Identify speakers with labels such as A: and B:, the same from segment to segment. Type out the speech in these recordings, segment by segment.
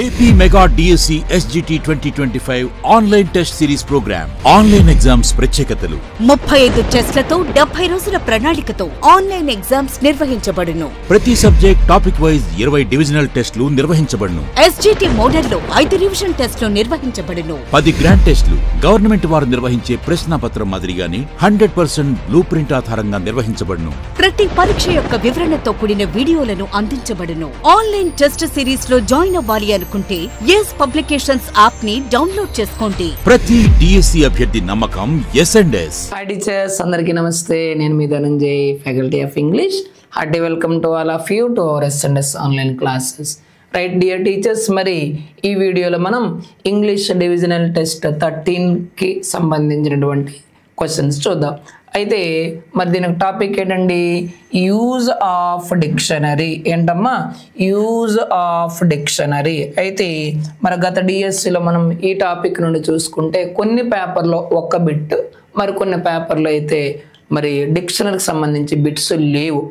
A: AP Mega DSC SGT 2025 online test series programme. Online exams ప్రత్యేకతలు.
B: 35 టెస్ట్లతో 70 రోజుల ప్రణాళికతో online exams నిర్వహించబడును.
A: ప్రతి సబ్జెక్ట్ టాపిక్ వైజ్ 20 డివిజనల్ టెస్టులు నిర్వహించబడును.
B: SGT మోడల్లో 5 రివిజన్ టెస్టులు నిర్వహించబడును.
A: 10 గ్రాండ్ టెస్టులు గవర్నమెంట్ వారు నిర్వహించే ప్రశ్నాపత్రం మాదిరిగానే 100% బ్లూ ప్రింట్ ఆధారంగా నిర్వహించబడును.
B: ప్రతి పరీక్ష యొక్క వివరణతో కూడిన వీడియోలను అందించబడును. ఆన్లైన్ టెస్ట్ సిరీస్ లో జాయిన్ అవ్వాలి అనుకుంటే yes పబ్లికేషన్స్ యాప్ ని డౌన్లోడ్ చేసుకోండి.
A: ప్రతి డిఎస్సి అభ్యర్థి నమ్మకం S&S.
C: హాయ్ టీచర్స్, అందరికీ నమస్తే. నేను మీ Dhananjay, faculty of English. Hearty welcome to all of you to our S&S online classes. Right dear teachers, మరి ఈ వీడియోలో మనం ఇంగ్లీష్ డివిజనల్ టెస్ట్ 13కి సంబంధించినటువంటి క్వశ్చన్స్ చూద్దాం. అయితే మరి దీనికి టాపిక్ ఏంటండి? Use of dictionary. ఏంటమ్మా? Use of dictionary. అయితే మరి గత డిఎస్సిలో మనం ఈ టాపిక్ నుండి చూసుకుంటే కొన్ని పేపర్లో ఒక్క బిట్, మరి కొన్ని పేపర్లో అయితే మరి డిక్షనరీకి సంబంధించి బిట్స్ లేవు.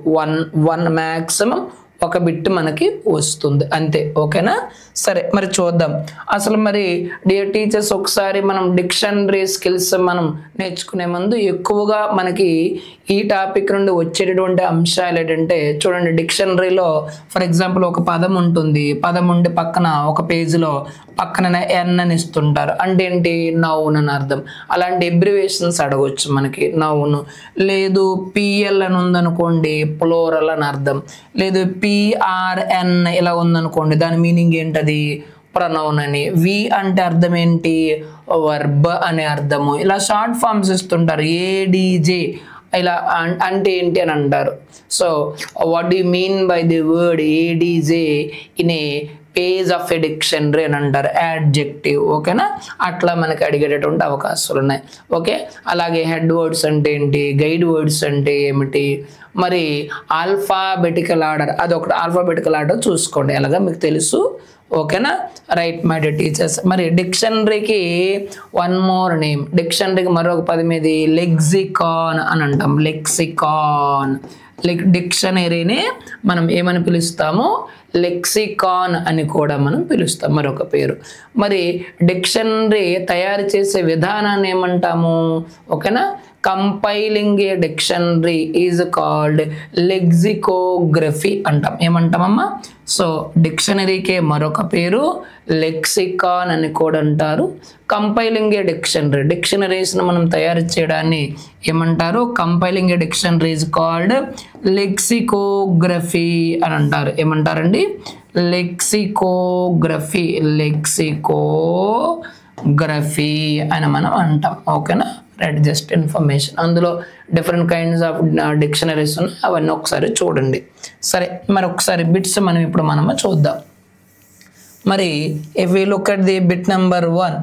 C: వన్ మ్యాక్సిమం ఒక బిట్ మనకి వస్తుంది అంతే. ఓకేనా? సరే, మరి చూద్దాం. అసలు మరి డియర్ టీచర్స్, ఒకసారి మనం డిక్షనరీ స్కిల్స్ మనం నేర్చుకునే ముందు ఎక్కువగా మనకి ఈ టాపిక్ నుండి వచ్చేటటువంటి అంశాలు ఏంటంటే, చూడండి, డిక్షనరీలో ఫర్ ఎగ్జాంపుల్ ఒక పదం ఉంటుంది. పదం ఉండి పక్కన ఒక పేజీలో పక్కన ఎన్ అని ఇస్తుంటారు. అంటే ఏంటి? నౌన్ అని అర్థం. అలాంటి ఎబ్రివేషన్స్ అడగవచ్చు మనకి. నౌన్ లేదు, పిఎల్ అని ఉందనుకోండి, ప్లోరల్ అని అర్థం. లేదు, PRN ఇలా ఉందనుకోండి, దాని మీనింగ్ ఏంటది? ప్రొనౌన్ అని. వి అంటే అర్థం ఏంటి? వర్బ్ అనే అర్థము. ఇలా షార్ట్ ఫామ్స్ ఇస్తుంటారు. ADJ ఇలా అంటే ఏంటి అని అంటారు. So what do mean by the word ADJ in a page of a dictionary అని అంటారు. యాడ్జెక్టివ్. ఓకేనా? అట్లా మనకి అడిగేటటువంటి అవకాశాలు ఉన్నాయి. ఓకే, అలాగే హెడ్ వర్డ్స్ అంటే ఏంటి? గైడ్ వర్డ్స్ అంటే ఏమిటి? మరి ఆల్ఫాబెటికల్ ఆర్డర్, అదొకటి. ఆల్ఫాబెటికల్ ఆర్డర్ చూసుకోండి, ఎలాగా మీకు తెలుసు. ఓకేనా? రైట్ మై డియర్ టీచర్స్, మరి డిక్షనరీకి వన్ మోర్ నేమ్. డిక్షనరీకి మరొక పదం ఏది? లెక్సికాన్ అని అంటాం. లెక్సికాన్. డిక్షనరీని మనం ఏమని పిలుస్తాము? లెక్సికాన్ అని కూడా మనం పిలుస్తాం, మరొక పేరు. మరి డిక్షనరీ తయారు చేసే విధానాన్ని ఏమంటాము? ఓకేనా? Compiling A dictionary is called lexicography అంటాం. ఏమంటామమ్మా? సో డిక్షనరీకే మరొక పేరు లెక్సికాన్ అని కూడా అంటారు. కంపైలింగ్ ఏ డిక్షనరీ, డిక్షనరీస్ను మనం తయారు చేయడాన్ని ఏమంటారు? Compiling A dictionary is called lexicography అని అంటారు. ఏమంటారండి? లెక్సికోగ్రఫీ. లెక్సికోగ్రఫీ అని మనం అంటాం. ఓకేనా? Right, just information. అందులో డిఫరెంట్ కైండ్స్ ఆఫ్ డిక్షనరీస్ ఉన్నాయి, అవన్నీ ఒకసారి చూడండి. సరే, మరి ఒకసారి బిట్స్ మనం ఇప్పుడు చూద్దాం. మరి if you look at the bit number 1,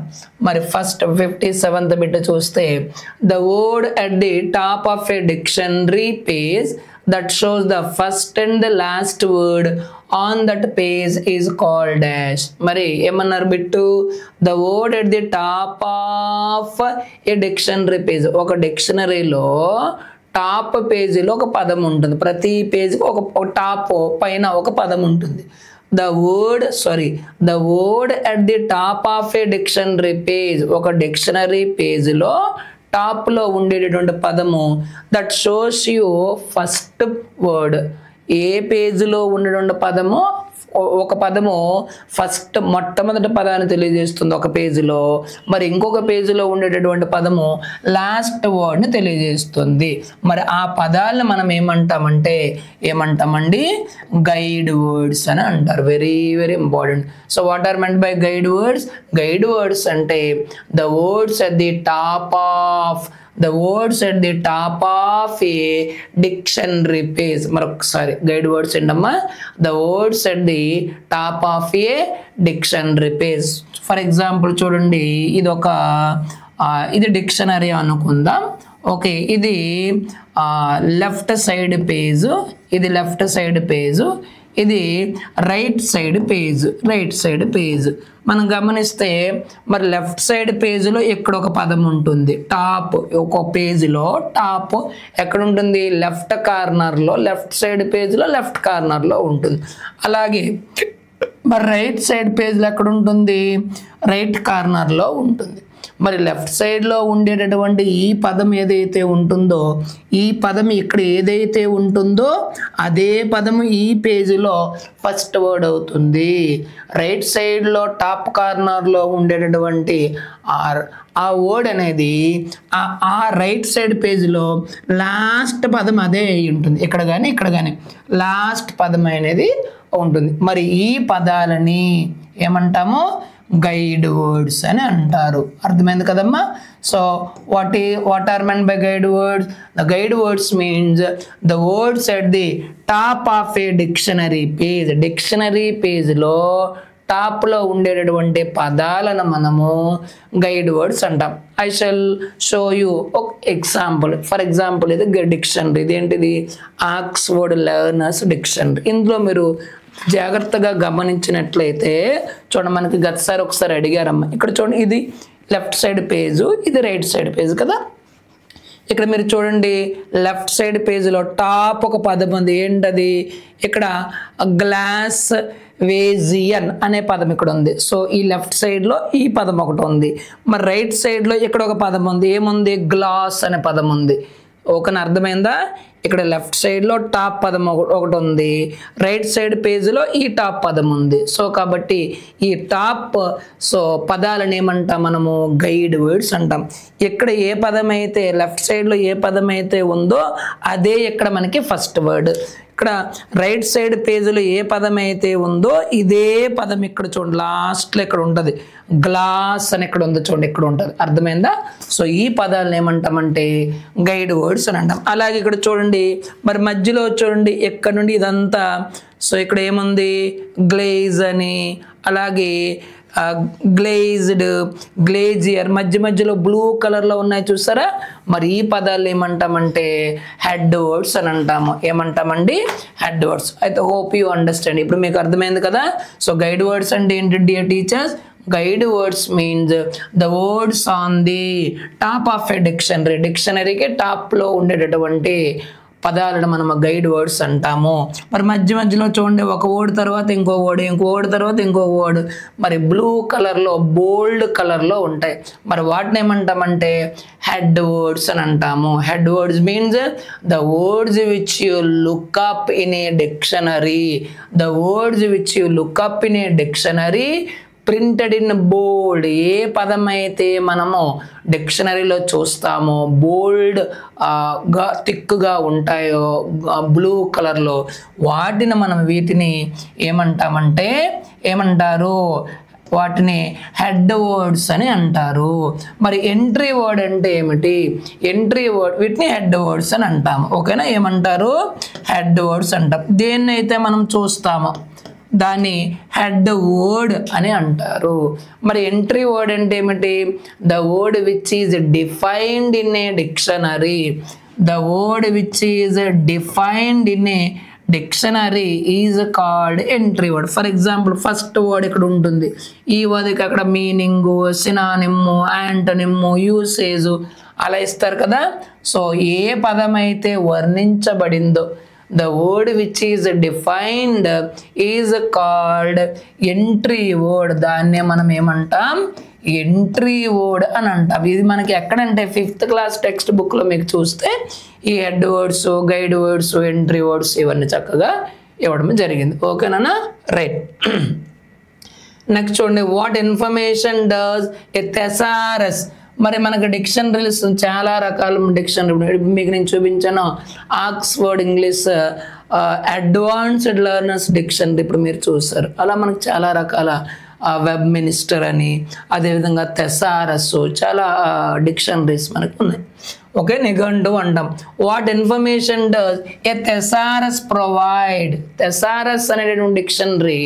C: మరి ఫస్ట్ 57th బిట్ చూస్తే, the word at the top of a dictionary page that shows the first and the last word on that page is called dash. మరి ఏమన్నారు bit? the word at the top of a dictionary page. ఒక డిక్షనరీలో top పేజీలో ఒక పదం ఉంటుంది. ప్రతి పేజీకి ఒక టాప్ పైన ఒక పదం ఉంటుంది. the word at the top of a dictionary page, ఒక డిక్షనరీ పేజీలో టాప్ లో ఉండేటటువంటి పదము that shows you first word. ఏ పేజీలో ఉండేటువంటి పదము, ఒక పదము ఫస్ట్ మొట్టమొదటి పదాన్ని తెలియజేస్తుంది ఒక పేజీలో, మరి ఇంకొక పేజీలో ఉండేటటువంటి పదము లాస్ట్ వర్డ్ని తెలియజేస్తుంది. మరి ఆ పదాలను మనం ఏమంటామండి? గైడ్ వర్డ్స్ అని అంటారు. Very very important. So what are meant by guide words? Guide words అంటే the words at the top of a dictionary page. మరొకసారి గైడ్ వర్డ్స్ ఏంటమ్మా? The words at the top of a dictionary page. For example చూడండి, ఇది డిక్షనరీ అనుకుందాం. Okay, ఇది left side page, ఇది left side page, ఇది రైట్ సైడ్ పేజ్. మనం గమనిస్తే మరి లెఫ్ట్ సైడ్ పేజీలో ఇక్కడ ఒక పదం ఉంటుంది. టాప్ ఒక పేజీలో టాప్ ఎక్కడ ఉంటుంది? లెఫ్ట్ కార్నర్లో, లెఫ్ట్ సైడ్ పేజీలో లెఫ్ట్ కార్నర్లో ఉంటుంది. అలాగే మరి రైట్ సైడ్ పేజ్లో ఎక్కడ ఉంటుంది? రైట్ కార్నర్లో ఉంటుంది. మరి లెఫ్ట్ సైడ్లో ఉండేటటువంటి ఈ పదం ఏదైతే ఉంటుందో, ఈ పదం ఇక్కడ ఏదైతే ఉంటుందో అదే పదము ఈ పేజీలో ఫస్ట్ వర్డ్ అవుతుంది. రైట్ సైడ్లో టాప్ కార్నర్లో ఉండేటటువంటి ఆ వర్డ్ అనేది ఆ రైట్ సైడ్ పేజీలో లాస్ట్ పదం అదే అయి ఉంటుంది. ఇక్కడ కానీ లాస్ట్ పదం అనేది ఉంటుంది. మరి ఈ పదాలని ఏమంటాము? గైడ్ వర్డ్స్ అని అంటారు. అర్థమైంది కదమ్మా? So what are meant by guide words? The guide words means the words at the top of a dictionary page. Dictionary పేజ్లో టాప్లో ఉండేటటువంటి పదాలను మనము గైడ్ వర్డ్స్ అంటాం. ఐ షల్ షో యూ ఒక ఎగ్జాంపుల్. ఫర్ ఎగ్జాంపుల్ ఇది డిక్షనరీ. ఇదేంటిది? Oxford learners dictionary. ఇందులో మీరు జాగ్రత్తగా గమనించినట్లయితే చూడండి, మనకి గతసారి ఒకసారి అడిగారమ్మా. ఇక్కడ చూడండి, ఇది లెఫ్ట్ సైడ్ పేజు, ఇది రైట్ సైడ్ పేజ్ కదా. ఇక్కడ మీరు చూడండి, లెఫ్ట్ సైడ్ పేజీలో టాప్ ఒక పదం ఉంది. ఏంటది? ఇక్కడ గ్లాస్ వేజియన్ అనే పదం ఇక్కడ ఉంది. సో ఈ లెఫ్ట్ సైడ్లో ఈ పదం ఒకటి ఉంది. మరి రైట్ సైడ్లో ఇక్కడ ఒక పదం ఉంది. ఏముంది? గ్లాస్ అనే పదం ఉంది. ఓకేనా? అర్థమైందా? ఇక్కడ లెఫ్ట్ సైడ్లో టాప్ పదం ఒకటి ఉంది, రైట్ సైడ్ పేజీలో ఈ టాప్ పదం ఉంది. సో కాబట్టి ఈ టాప్ పదాలను ఏమంటాం మనము? గైడ్ వర్డ్స్ అంటాం. ఇక్కడ ఏ పదం అయితే లెఫ్ట్ సైడ్లో ఏ పదం అయితే ఉందో అదే ఇక్కడ మనకి ఫస్ట్ వర్డ్. ఇక్కడ రైట్ సైడ్ పేజీలో ఏ పదం అయితే ఉందో ఇదే పదం ఇక్కడ చూడండి లాస్ట్లో ఇక్కడ ఉంటుంది. గ్లాస్ అని ఇక్కడ ఉంది చూడండి, ఇక్కడ ఉంటుంది. అర్థమైందా? సో ఈ పదాలను ఏమంటామంటే గైడ్ వర్డ్స్ అని అంటాం. అలాగే ఇక్కడ చూడండి, మరి మధ్యలో చూడండి ఎక్కడ నుండి ఇదంతా. సో ఇక్కడ ఏముంది? గ్లేజ్ అని, అలాగే గ్లేజ్డ్, గ్లేజియర్, మధ్యలో బ్లూ కలర్లో ఉన్నాయి చూసారా? మరి ఈ పదాలు ఏమంటామంటే హెడ్ వర్డ్స్ అని అంటాము. ఏమంటామండి? Head words. అయితే హోప్ యూ అండర్స్టాండ్. ఇప్పుడు మీకు అర్థమైంది కదా? సో గైడ్ వర్డ్స్ అంటే ఏంటి dear teachers? Guide words means the words on the top of a dictionary. డిక్షనరీకి టాప్లో ఉండేటటువంటి పదాలను మనం గైడ్ వర్డ్స్ అంటాము. మరి మధ్యలో చూడండి, ఒక వర్డ్ తర్వాత ఇంకో వర్డ్, ఇంకో వర్డ్ తర్వాత ఇంకో వర్డ్, మరి బ్లూ కలర్లో బోల్డ్ కలర్లో ఉంటాయి. మరి వాటిని ఏమంటామంటే హెడ్ వర్డ్స్ అని అంటాము. Head words means the words which you look up in a dictionary. The words which you look up in a dictionary printed in bold. ఏ పదం అయితే మనము డిక్షనరీలో చూస్తామో బోల్డ్ గా థిక్గా ఉంటాయో బ్లూ కలర్లో, వాటిని మనం వీటిని ఏమంటామంటే ఏమంటారు? వాటిని హెడ్ వర్డ్స్ అని అంటారు. మరి ఎంట్రీ వర్డ్ అంటే ఏమిటి? ఎంట్రీ వర్డ్ వీటిని హెడ్ వర్డ్స్ అని అంటాము. ఓకేనా? ఏమంటారు? హెడ్ వర్డ్స్ అంటాం. దేన్నైతే మనం చూస్తామో దాన్ని హెడ్ వర్డ్ అని అంటారు. మరి ఎంట్రీ వర్డ్ అంటే ఏమిటి? The word which is defined in a dictionary. The word which is defined in a dictionary is called entry word. For example first word ఇక్కడ ఉంటుంది. ఈ వర్డ్కి అక్కడ మీనింగ్, సినానిమ్, యాంటనిమ్, యూసేజ్ అలా ఇస్తారు కదా. సో ఏ పదం అయితే వర్ణించబడిందో the word which is defined is called entry word. దాన్నే మనం ఏమంటాం? ఎంట్రీ వర్డ్ అని అంటాం. ఇది మనకి ఎక్కడంటే 5th క్లాస్ టెక్స్ట్ బుక్లో మీకు చూస్తే ఈ head words, guide words, entry words ఇవన్నీ చక్కగా ఇవ్వడం జరిగింది. ఓకేనా? రైట్. నెక్స్ట్ చూడండి, వాట్ ఇన్ఫర్మేషన్ డస్ ఎ థెసారస్. మరి మనకు డిక్షనరీస్ చాలా రకాల డిక్షనరీ మీకు నేను చూపించాను. Oxford English advanced learners dictionary ఇప్పుడు మీరు చూసారు. అలా మనకు చాలా రకాల వెబ్ మినిస్టర్ అని, అదేవిధంగా థెసారస్, చాలా డిక్షనరీస్ మనకు ఉన్నాయి. ఓకే, నిఘంటు అంటాం. What information does a thesaurus provide. Thesaurus అనేటువంటి డిక్షనరీ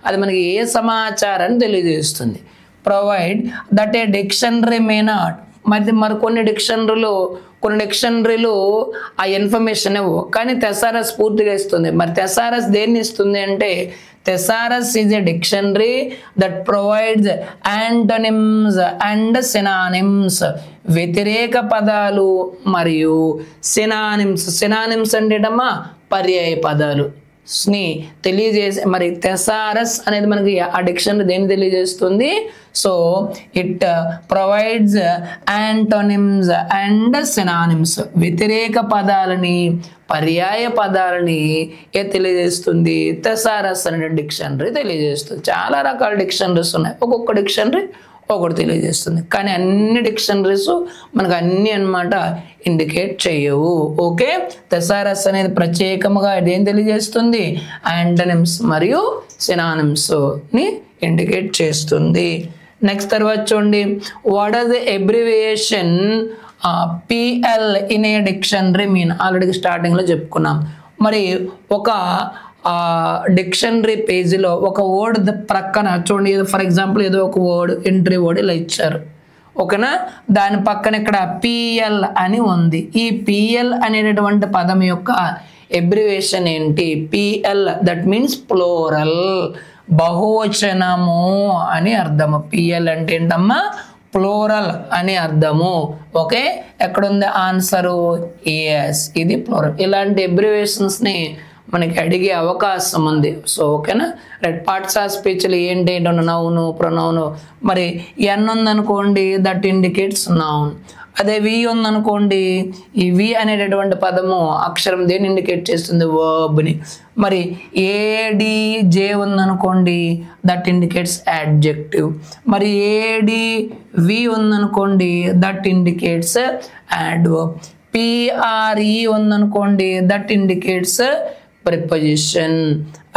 C: అది మనకి ఏ సమాచారాన్ని తెలియజేస్తుంది. Provide that a dictionary may not. మరి కొన్ని డిక్షనరీలు ఆ ఇన్ఫర్మేషన్ ఇవ్వు, కానీ థెసారస్ పూర్తిగా ఇస్తుంది. మరి థెసారస్ దేన్ని ఇస్తుంది అంటే thesaurus is a dictionary that provides antonyms and synonyms. వ్యతిరేక పదాలు మరియు సినానిమ్స్. సినానిమ్స్ అంటే పర్యాయ పదాలు. ని తెలియజేసే మరి థెసారస్ అనేది మనకి ఆ డిక్షనరీ దేన్ని తెలియజేస్తుంది? So it provides antonyms and synonyms, వ్యతిరేక పదాలని పర్యాయ పదాలని తెలియజేస్తుంది. థెసారస్ అనే డిక్షనరీ తెలియజేస్తుంది. చాలా రకాల డిక్షనరీస్ ఉన్నాయి, ఒక్కొక్క డిక్షనరీ ఒకటి తెలియజేస్తుంది. కానీ అన్ని డిక్షనరీస్ మనకు అన్ని అన్నమాట ఇండికేట్ చేయవు. ఓకే, థెసారస్ అనేది ప్రత్యేకంగా ఏం తెలియజేస్తుంది? యాంటోనిమ్స్ మరియు సినానిమ్స్ ని ఇండికేట్ చేస్తుంది. నెక్స్ట్ తర్వాత చూడండి, what are the abbreviation PL in a dictionary mean? Already స్టార్టింగ్లో చెప్పుకున్నాం. మరి ఒక డిక్షనరీ పేజీలో ఒక వర్డ్ ప్రక్కన చూడండి, ఫర్ ఎగ్జాంపుల్ ఏదో ఒక వర్డ్ ఎంట్రీ వర్డ్ ఇలా ఇచ్చారు, ఓకేనా? దాని పక్కన ఇక్కడ పిఎల్ అని ఉంది. ఈ పిఎల్ అనేటటువంటి పదం యొక్క అబ్రివేషన్ ఏంటి? పిఎల్ దట్ మీన్స్ ప్లోరల్, బహువచనము అని అర్థము. పిఎల్ అంటే ఏంటమ్మా? ప్లోరల్ అని అర్థము. ఓకే, ఎక్కడుంది ఆన్సరు? ఎస్, ఇది ప్లోరల్. ఇలాంటి అబ్రివేషన్స్ని మనకి అడిగే అవకాశం ఉంది. సో ఓకేనా, రైట్. పార్ట్స్ ఆఫ్ స్పీచ్లు ఏంటేంటో నౌను, ప్రొనౌను. మరి ఎన్ ఉందనుకోండి, దట్ ఇండికేట్స్ నౌన్. అదే వి ఉందనుకోండి, ఈ వి అనేటటువంటి పదము అక్షరం దేన్ని ఇండికేట్ చేస్తుంది? వర్బ్ని. మరి ఏడిజే ఉందనుకోండి, దట్ ఇండికేట్స్ యాడ్జెక్టివ్. మరి ఏడివి ఉందనుకోండి, దట్ ఇండికేట్స్ యాడ్వర్బ్. పిఆర్ఈ ఉందనుకోండి, దట్ ఇండికేట్స్ ప్రిపోజిషన్.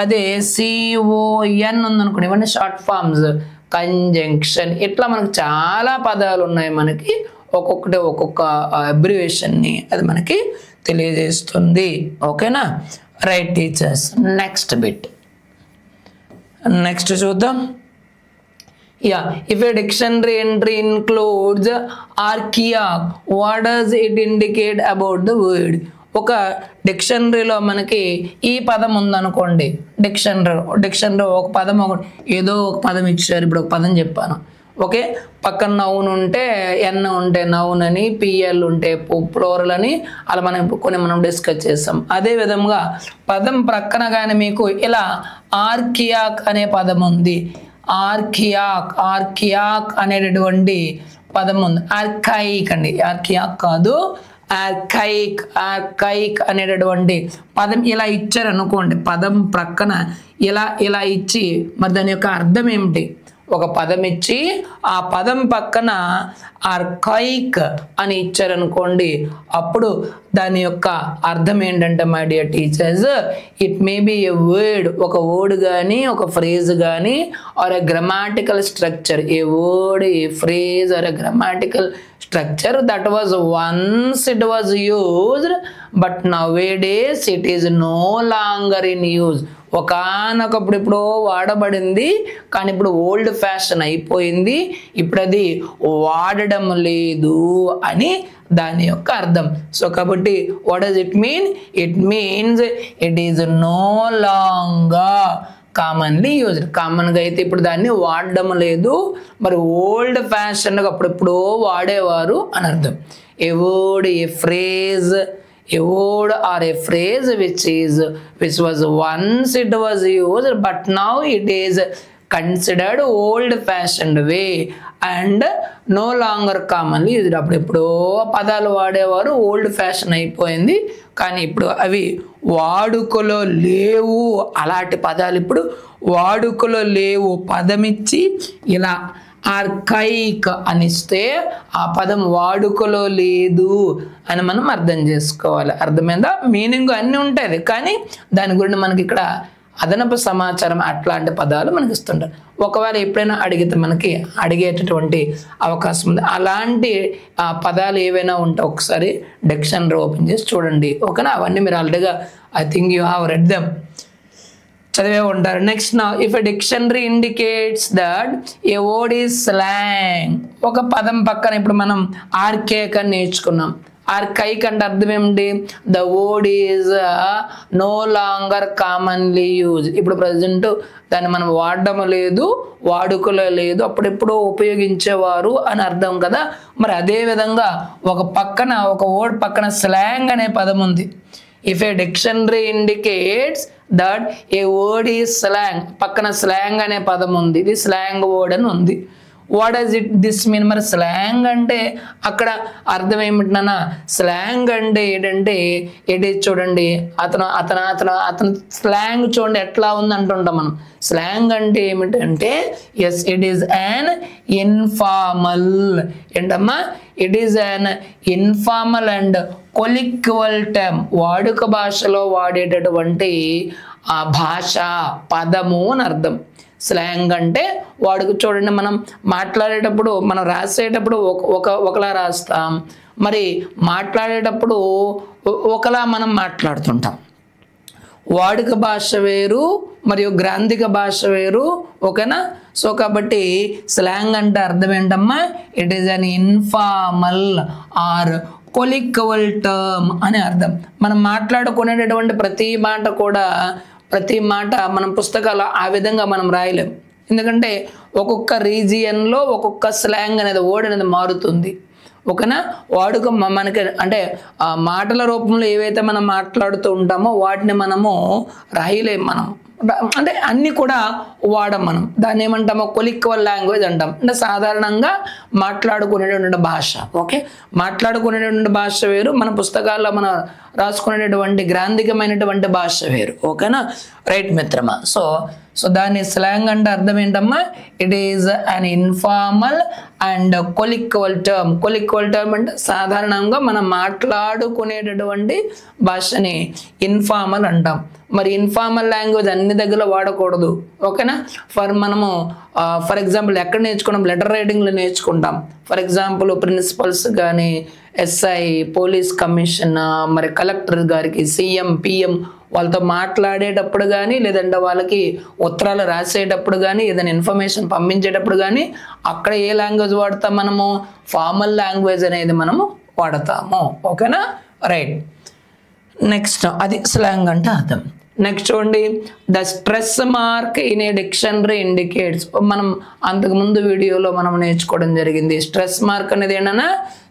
C: అదే సిఓఎన్ ఉందనుకోండి, ఇవన్నీ షార్ట్ ఫార్మ్స్, కంజంక్షన్. ఇట్లా మనకు చాలా పదాలు ఉన్నాయి, మనకి ఒక్కొక్కటి ఒక్కొక్క అబ్రివేషన్ని అది మనకి తెలియజేస్తుంది. ఓకేనా, right teachers. Next bit, next చూద్దాం. Yeah, if a dictionary entry includes archaic, what does it indicate about the word? ఒక డిక్షనరీలో మనకి ఈ పదం ఉందనుకోండి, డిక్షనరీ ఒక పదం, ఏదో ఒక పదం ఇచ్చారు. ఇప్పుడు ఒక పదం చెప్పాను, ఓకే? పక్కన నౌన్ ఉంటే ఎన్ ఉంటే నౌన్ అని, పిఎల్ ఉంటే ప్లోరల్ అని, అలా మనం డిస్కస్ చేస్తాం. అదే విధంగా పదం ప్రక్కన కానీ మీకు ఇలా ఆర్కియాక్ అనే పదం ఉంది. ఆర్కియాక్ అనేటటువంటి పదం ఉంది. ఆర్కైక్ అండి, ఆర్కియాక్ కాదు, ఆర్కైక్ అనేటటువంటి పదం ఇలా ఇచ్చారు అనుకోండి. పదం ప్రక్కన ఇలా ఇచ్చి మరి దాని యొక్క అర్థం ఏమిటి? ఒక పదం ఇచ్చి ఆ పదం పక్కన ఆర్కైక్ అని ఇచ్చారనుకోండి, అప్పుడు దాని యొక్క అర్థం ఏంటంటే my dear teachers, it may be a word, ఒక వర్డ్ కానీ ఒక ఫ్రేజ్ కానీ, or a grammatical structure. A word, a phrase or a grammatical structure that was once it was used but nowadays it is no longer in use. ఒకనొకప్పుడు ఇప్పుడు వాడబడింది, కానీ ఇప్పుడు old fashion అయిపోయింది, ఇప్పుడు అది వాడడం లేదు అని దాని యొక్క అర్థం. సో కాబట్టి what does it mean? It means it is no longer commonly used. కామన్గా అయితే ఇప్పుడు దాన్ని వాడడం లేదు, మరి ఓల్డ్ ఫ్యాషన్గా అప్పుడెప్పుడో వాడేవారు అని అర్థం. A word, a phrase, a word or a phrase which was once it was used but now it is considered old fashioned way and no longer commonly used. అప్పుడు పదాలు వాడేవారు, ఓల్డ్ ఫ్యాషన్ అయిపోయింది, కానీ ఇప్పుడు అవి వాడుకలో లేవు. అలాంటి పదాలు ఇప్పుడు వాడుకలో లేవు. పదమిచ్చి ఇలా ఆర్కైక్ అనిస్తే ఆ పదం వాడుకలో లేదు అని మనం అర్థం చేసుకోవాలి. అర్థమైందా? మీనింగ్ అన్నీ ఉంటుంది, కానీ దాని గురించి మనకి ఇక్కడ అదనపు సమాచారం అట్లాంటి పదాలు మనకి ఇస్తుంటారు. ఒకవేళ ఎప్పుడైనా అడిగితే మనకి అడిగేటటువంటి అవకాశం ఉంది. అలాంటి పదాలు ఏవైనా ఉంటే ఒకసారి డిక్షనరీ ఓపెన్ చేసి చూడండి, ఓకేనా? అవన్నీ మీరు ఆల్రెడీగా I think you have read them, చదివే ఉంటారు. నెక్స్ట్, నా if a dictionary indicates that a word is slang. ఒక పదం పక్కన ఇప్పుడు మనం ఆర్కేక్ అని నేర్చుకున్నాం. ఆర్కైక్ అంటే అర్థం ఏమిటి? The word is no longer commonly use. ఇప్పుడు ప్రజెంట్ దాన్ని మనం వాడడం లేదు, వాడుకలో లేదు, అప్పుడెప్పుడో ఉపయోగించేవారు అని అర్థం కదా. మరి అదే విధంగా ఒక వర్డ్ పక్కన స్లాంగ్ అనే పదం ఉంది. If A dictionary indicates that a word is slang, పక్కన స్లాంగ్ అనే పదం ఉంది, ఇది స్లాంగ్ వర్డ్ అని ఉంది. What does it this mean? మరి స్లాంగ్ అంటే అక్కడ అర్థం ఏమిటన్నా? స్లాంగ్ అంటే ఏంటంటే ఏంటి చూడండి, అతను స్లాంగ్ చూడండి ఎట్లా ఉంది అంటుంటాం మనం. స్లాంగ్ అంటే ఏమిటంటే yes it is an informal. ఏంటమ్మా? It is an informal and colloquial term, వాడుక భాషలో వాడేటటువంటి ఆ భాష పదము అని అర్థం. స్లాంగ్ అంటే వాడుక. చూడండి, మనం మాట్లాడేటప్పుడు, మనం రాసేటప్పుడు ఒకలా రాస్తాం, మరి మాట్లాడేటప్పుడు ఒకలా మనం మాట్లాడుతుంటాం. వాడుక భాష వేరు మరియు గ్రాంధిక భాష వేరు, ఓకేనా? సో కాబట్టి స్లాంగ్ అంటే అర్థం ఏంటమ్మా? It is an informal or colloquial term అని అర్థం. మనం మాట్లాడుకునేటటువంటి ప్రతి మాట మనం పుస్తకాలు ఆ విధంగా మనం రాయలేం. ఎందుకంటే ఒక్కొక్క రీజియన్లో ఒక్కొక్క స్లాంగ్ అనేది వర్డ్ అనేది మారుతుంది, ఓకేనా? వాడుక మనకి అంటే మాటల రూపంలో ఏవైతే మనం మాట్లాడుతూ ఉంటామో వాటిని మనము రాయలేం. మనం అంటే అన్నీ కూడా వాడం. మనం దాన్ని ఏమంటామో కొలిక్వల్ లాంగ్వేజ్ అంటాం. అంటే సాధారణంగా మాట్లాడుకునేటువంటి భాష, ఓకే? మాట్లాడుకునేటువంటి భాష వేరు, మన పుస్తకాల్లో మనం రాసుకునేటటువంటి గ్రాంధికమైనటువంటి భాష వేరు, ఓకేనా? రైట్ మిత్రమా. సో దాని స్లాంగ్ అంటే అర్థం ఏంటమ్మా? It is an informal and colloquial term. Colloquial term అంటే సాధారణంగా మనం మాట్లాడుకునేటటువంటి భాషని ఇన్ఫార్మల్ అంటాం. మరి ఇన్ఫార్మల్ లాంగ్వేజ్ అన్ని దగ్గర వాడకూడదు, ఓకేనా? ఫర్ ఎగ్జాంపుల్ ఎక్కడ నేర్చుకున్నాం? లెటర్ రైటింగ్లో నేర్చుకుంటాం. ఫర్ ఎగ్జాంపుల్ ప్రిన్సిపల్స్ కానీ, ఎస్ఐ, పోలీస్ కమిషన్, మరి కలెక్టర్ గారికి, సీఎం, పిఎం వాళ్ళతో మాట్లాడేటప్పుడు కానీ, లేదంటే వాళ్ళకి ఉత్తరాలు రాసేటప్పుడు కానీ, ఏదైనా ఇన్ఫర్మేషన్ పంపించేటప్పుడు కానీ అక్కడ ఏ లాంగ్వేజ్ వాడతాం? మనము ఫార్మల్ లాంగ్వేజ్ అనేది మనము వాడతాము, ఓకేనా? రైట్. నెక్స్ట్ అది స్లాంగ్ అంటే అర్థం. నెక్స్ట్ చూడండి, the stress mark in a dictionary indicates. మనం అంతకుముందు వీడియోలో మనం నేర్చుకోవడం జరిగింది. స్ట్రెస్ మార్క్ అనేది ఏంటన్నా,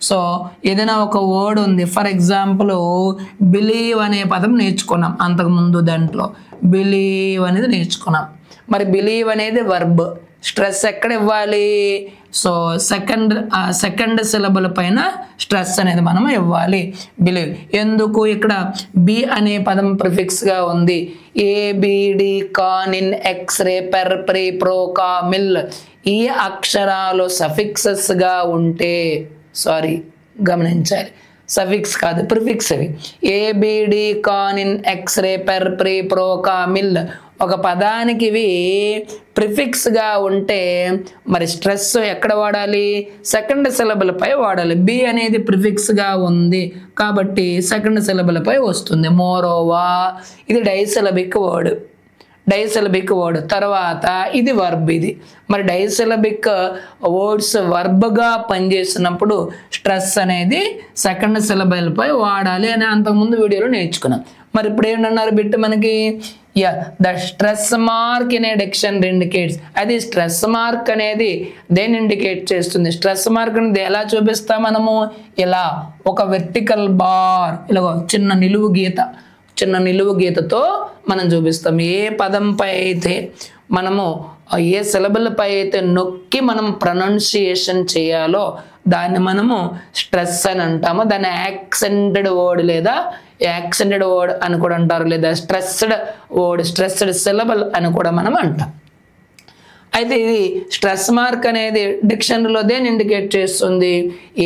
C: సో ఏదైనా ఒక వర్డ్ ఉంది, ఫర్ ఎగ్జాంపుల్ బిలీవ్ అనే పదం నేర్చుకున్నాం అంతకుముందు. దాంట్లో బిలీవ్ అనేది నేర్చుకున్నాం. మరి బిలీవ్ అనేది వర్బ్. స్ట్రెస్ ఎక్కడ ఇవ్వాలి? సో సెకండ్ సిలబుల్ పైన స్ట్రెస్ అనేది మనం ఇవ్వాలి. బిలీవ్ ఎందుకు? ఇక్కడ బి అనే పదం ప్రిఫిక్స్గా ఉంది. ఏబిడి, con, in, x-ray, per, pre, pro, కా, మిల్ ఈ అక్షరాలు సఫిక్సెస్గా ఉంటే, గమనించాలి, సఫిక్స్ కాదు ప్రిఫిక్స్ అవి. ఏబిడి, con, in, x-ray, per, pre, pro, కా, మిల్ ఒక పదానికి ఇవి ప్రిఫిక్స్గా ఉంటే మరి స్ట్రెస్ ఎక్కడ వాడాలి? సెకండ్ సిలబుల్ పై వాడాలి. బి అనేది ప్రిఫిక్స్గా ఉంది కాబట్టి సెకండ్ సిలబుల్ పై వస్తుంది. మోరోవా ఇది డైసిలబిక్ వర్డ్. తర్వాత ఇది వర్బ్. ఇది మరి డైసిలబిక్ వర్డ్స్ వర్బ్గా పనిచేసినప్పుడు స్ట్రెస్ అనేది సెకండ్ సిలబుల్ పై వాడాలి అని అంతకుముందు వీడియోలో నేర్చుకున్నాం. మరి ఇప్పుడు ఏంటన్నారు బిట్టు మనకి? The stress mark in a dictionary indicates. అది స్ట్రెస్ మార్క్ అనేది దేన్ని ఇండికేట్ చేస్తుంది? స్ట్రెస్ మార్క్ అనేది ఎలా చూపిస్తాం మనము? ఇలా ఒక వెర్టికల్ బార్, ఇలా చిన్న నిలువు గీతతో మనం చూపిస్తాం. ఏ పదంపై అయితే మనము ఏ సిలబుల్ పై అయితే నొక్కి మనం ప్రొనౌన్సియేషన్ చేయాలో దాన్ని మనము స్ట్రెస్ అని అంటాము. దాన్ని యాక్సెంటెడ్ వర్డ్ లేదా యాక్సెంటెడ్ వర్డ్ అని కూడా అంటారు, లేదా స్ట్రెస్డ్ సిలబుల్ అని కూడా మనం అంటాం. అయితే ఇది స్ట్రెస్ మార్క్ అనేది డిక్షనరీలో దేన్ని ఇండికేట్ చేస్తుంది?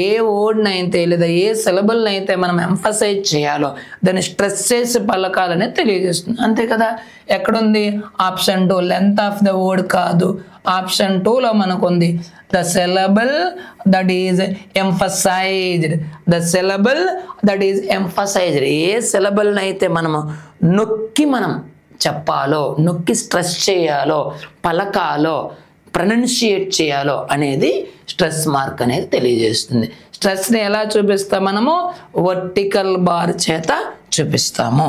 C: ఏ వర్డ్ని అయితే లేదా ఏ సిలబుల్ని అయితే మనం ఎంఫసైజ్ చేయాలో దాన్ని స్ట్రెస్ చేసి పలకాలని తెలియజేస్తుంది, అంతే కదా? ఎక్కడుంది? Option 2 length of the word కాదు. ఆప్షన్ 2లో మనకు ఉంది the syllable that is emphasized. ఏ సిలబుల్ని అయితే మనము నొక్కి మనం చెప్పాలో, నొక్కి స్ట్రెస్ చేయాలో, పలకాలో, ప్రొనౌన్షియేట్ చేయాలో అనేది స్ట్రెస్ మార్క్ అనేది తెలియజేస్తుంది. స్ట్రెస్ని ఎలా చూపిస్తాం మనము? వర్టికల్ బార్ చేత చూపిస్తాము.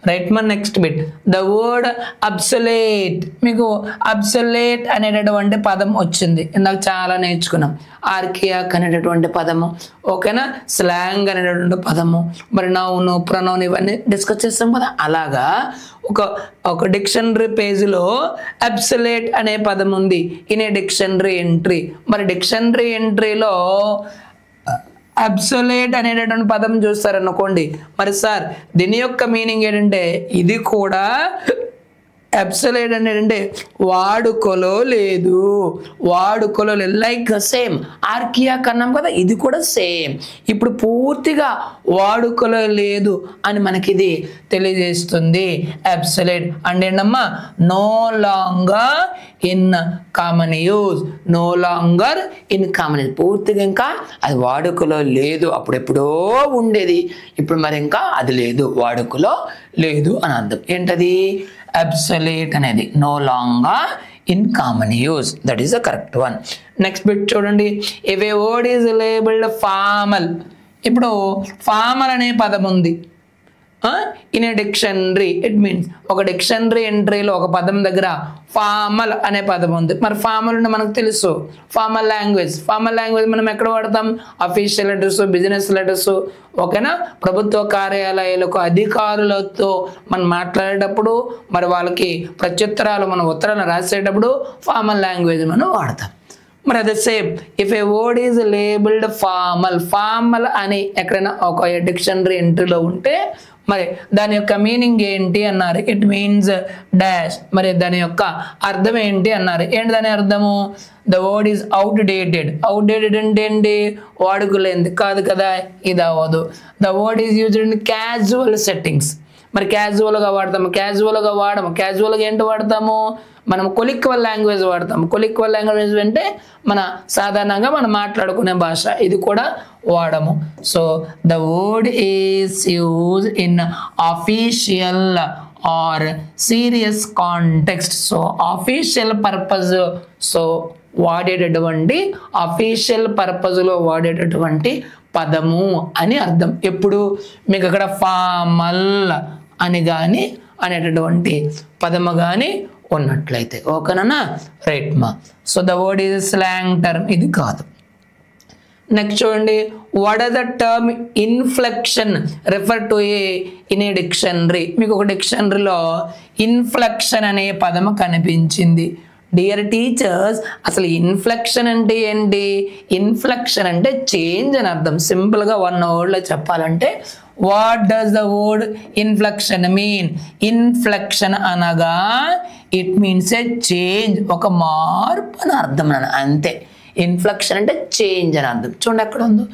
C: రైట్. మన నెక్స్ట్ బిట్ ద వర్డ్ అబ్సొలేట్. మీకు అబ్సొలేట్ అనేటటువంటి పదం వచ్చింది, ఇందాక చాలా నేర్చుకున్నాం. ఆర్కియాక్ అనేటటువంటి పదము, ఓకేనా, స్లాంగ్ అనేటటువంటి పదము, మరి నౌను ప్రొనౌన్ ఇవన్నీ డిస్కస్ చేస్తాం కదా. అలాగా ఒక డిక్షనరీ పేజీలో అబ్సొలేట్ అనే పదం ఉంది ఇన్ ఏ డిక్షనరీ ఎంట్రీ. మరి డిక్షనరీ ఎంట్రీలో అబ్సొలేట్ అనేటటువంటి పదం చూస్తారనుకోండి, మరి సార్ దీని యొక్క మీనింగ్ ఏంటంటే ఇది కూడా అబ్సొలేట్ అంటే వాడుకలో లేదు, వాడుకలో లేదు. లైక్ సేమ్ ఆర్కియాక్ అన్నాం కదా, ఇది కూడా సేమ్. ఇప్పుడు పూర్తిగా వాడుకలో లేదు అని మనకి ఇది తెలియజేస్తుంది. అబ్సొలేట్ అంటే ఏంటమ్మా, no longer in common use, no longer in common use. పూర్తిగా ఇంకా అది వాడుకలో లేదు. అప్పుడెప్పుడో ఉండేది, ఇప్పుడు మరి ఇంకా అది లేదు, వాడుకలో లేదు అని అర్థం. ఏంటది? అబ్సొలేట్ అనేది no longer in common use. That is the correct one. Next bit చూడండి. If a word is labelled formal. ఇప్పుడు ఫార్మల్ అనే పదం ఉంది in a dictionary. It means ఒక డిక్షనరీ ఎంట్రీలో ఒక పదం దగ్గర ఫార్మల్ అనే పదం ఉంది. మరి ఫార్మల్ అంటే మనకు తెలుసు, ఫార్మల్ లాంగ్వేజ్. ఫార్మల్ లాంగ్వేజ్ మనం ఎక్కడ వాడతాం? అఫీషియల్ లెటర్స్, బిజినెస్ లెటర్స్, ఓకేనా, ప్రభుత్వ కార్యాలయాలకు అధికారులతో మనం మాట్లాడేటప్పుడు, మరి వాళ్ళకి ప్రత్యుత్తరాలు మనం ఉత్తరాలు రాసేటప్పుడు ఫార్మల్ లాంగ్వేజ్ మనం వాడతాం. మరి అదే same if a word is labelled formal, formal అని ఎక్కడైనా ఒక డిక్షనరీ ఎంట్రీలో ఉంటే మరి దాని యొక్క మీనింగ్ ఏంటి అన్నారు? It means dash. మరి దాని యొక్క అర్థం ఏంటి అన్నారు? ఏంటి దాని అర్థము? The word is out dated. Out dated అంటే ఏంటి? వాడుకలేంది కాదు కదా, ఇది అవ్వదు. The word is used in casual settings. మరి క్యాజువల్గా వాడతాము, క్యాజువల్గా వాడము. క్యాజువల్గా ఏంటి వాడతాము? మనం కొలిక్వల్ లాంగ్వేజ్ వాడతాము. కొలిక్వల్ లాంగ్వేజ్ అంటే మన సాధారణంగా మనం మాట్లాడుకునే భాష, ఇది కూడా వాడము. So the word is use in official or serious context. So official purpose, so వాడేటటువంటి అఫీషియల్ పర్పస్లో వాడేటటువంటి పదము అని అర్థం. ఎప్పుడు మీకు అక్కడ ఫార్మల్ అని కానీ అనేటటువంటి పదము కానీ ఉన్నట్లయితే, ఓకేనా? రైట్ మా. So the word is slang term, ఇది కాదు. నెక్స్ట్ చూడండి. What are the term inflection refer to in a dictionary. మీకు ఒక డిక్షనరీలో ఇన్ఫ్లెక్షన్ అనే పదము కనిపించింది. డియర్ టీచర్స్, అసలు ఇన్ఫ్లెక్షన్ అంటే ఏంటి? ఇన్ఫ్లెక్షన్ అంటే చేంజ్ అని అర్థం. సింపుల్గా వన్ వర్డ్లో చెప్పాలంటే what does the word inflection mean? Inflection అనగా ఇట్ మీన్స్ ఏ చేంజ్, ఒక మార్పు అని అర్థం అంతే. ఇన్ఫ్లెక్షన్ అంటే చేంజ్ అని అర్థం. చూడండి ఎక్కడ ఉందో,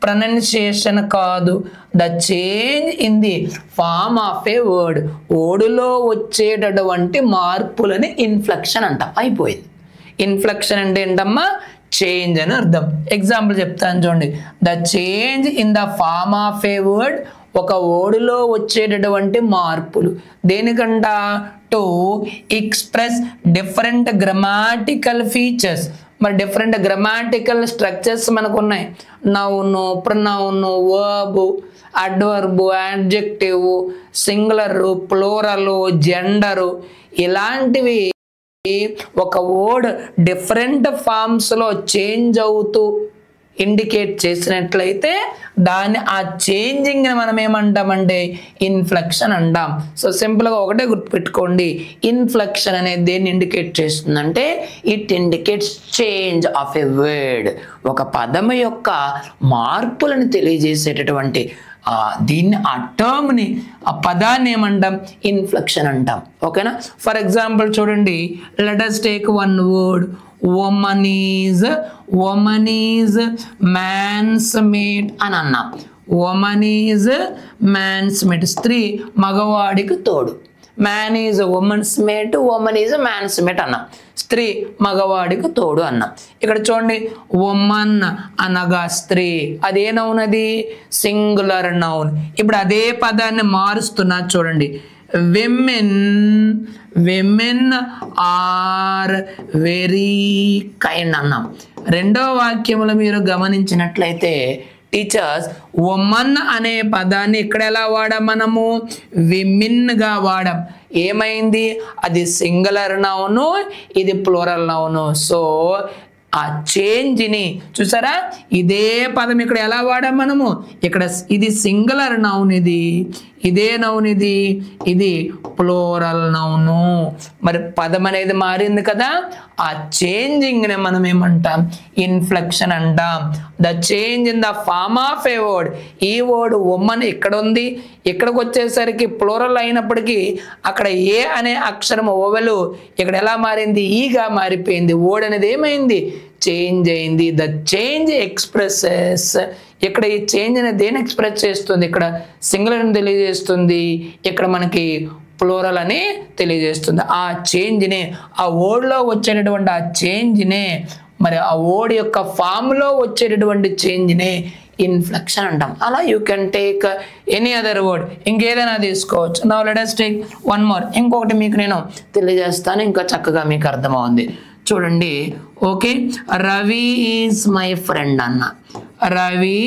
C: ప్రొనౌన్సియేషన్ కాదు, the change in the form of a word. వర్డ్లో వచ్చేటటువంటి మార్పులని ఇన్ఫ్లెక్షన్ అంటాం. అయిపోయింది. ఇన్ఫ్లెక్షన్ అంటే ఏంటమ్మా? చేంజ్ అని అర్థం. ఎగ్జాంపుల్ చెప్తాను చూడండి. The change in the form of a word, ఒక వర్డ్లో వచ్చేటటువంటి మార్పులు. దేనికంట? To express different grammatical features. మరి డిఫరెంట్ గ్రామాటికల్ స్ట్రక్చర్స్ మనకు ఉన్నాయి. Noun, pronoun, verb, adverb, adjective, singular, plural, gender, ఇలాంటివి ఒక వర్డ్ డిఫరెంట్ ఫార్మ్స్లో చేంజ్ అవుతూ ఇండికేట్ చేసినట్లయితే దాన్ని, ఆ చేంజింగ్ని మనం ఏమంటామంటే ఇన్ఫ్లెక్షన్ అంటాం. సో సింపుల్గా ఒకటే గుర్తుపెట్టుకోండి, ఇన్ఫ్లెక్షన్ అనేది దేన్ని ఇండికేట్ చేస్తుందంటే it indicates change of a word. ఒక పదము యొక్క మార్పులను తెలియజేసేటటువంటి దీన్ని, ఆ టర్మ్ని, ఆ పదాన్ని ఏమంటాం? ఇన్ఫ్లెక్షన్ అంటాం. ఓకేనా? ఫర్ ఎగ్జాంపుల్ చూడండి, let us take one word. woman is man's mate అని అన్నాం. woman is man's mate, స్త్రీ మగవాడికి తోడు. Man is woman's mate, woman is man's mate అన్నాం. స్త్రీ మగవాడికి తోడు అన్నాం. ఇక్కడ చూడండి, ఉమన్ అనగా స్త్రీ, అదే నౌన్, అది సింగులర్ నౌన్. ఇప్పుడు అదే పదాన్ని మారుస్తున్నా చూడండి. విమెన్ ఆర్ వెరీ కైండ్ అన్నాం. రెండో వాక్యంలో మీరు గమనించినట్లయితే టీచర్స్ ఉమెన్ అనే పదాన్ని ఇక్కడ ఎలా వాడాం మనము విమెన్ గా వాడాం ఏమైంది అది సింగులర్ నౌన్ ఇది ప్లూరల్ నౌన్ సో ఆ చేంజ్ ని చూసారా ఇదే పదం ఇక్కడ ఎలా వాడాం మనము ఇక్కడ ఇది సింగులర్ నౌన్ ఇదే నౌన్ ఇది ప్లూరల్ నౌన్ మరి పదం అనేది మారింది కదా ఆ చేంజింగ్ ని మనం ఏమంటాం ఇన్ఫ్లెక్షన్ అంటాం the change in the form of a word ఈ వర్డ్ ఉమెన్ ఇక్కడ ఉంది ఇక్కడికి వచ్చేసరికి ప్లూరల్ అయినప్పటికీ అక్కడ ఏ అనే అక్షరం ఓవెల్ ఇక్కడ ఎలా మారింది ఈగా మారిపోయింది వర్డ్ అనేది ఏమైంది చేంజ్ అయింది ద చేంజ్ ఎక్స్ప్రెసెస్ ఇక్కడ ఈ చేంజ్ అనేది దేని ఎక్స్ప్రెస్ చేస్తుంది ఇక్కడ సింగులర్ అని తెలియజేస్తుంది ఇక్కడ మనకి ప్లూరల్ అని తెలియజేస్తుంది ఆ చేంజ్నే ఆ వర్డ్లో వచ్చేటటువంటి ఆ చేంజ్నే మరి ఆ వర్డ్ యొక్క ఫామ్లో వచ్చేటటువంటి చేంజ్నే ఇన్ఫ్లెక్షన్ అంటాం అలా you can take any other word ఇంకేదైనా తీసుకోవచ్చు now let us take one more ఇంకొకటి మీకు నేను తెలియజేస్తాను ఇంకా చక్కగా మీకు అర్థమవుతుంది చూడండి okay Ravi is my friend అన్న రవి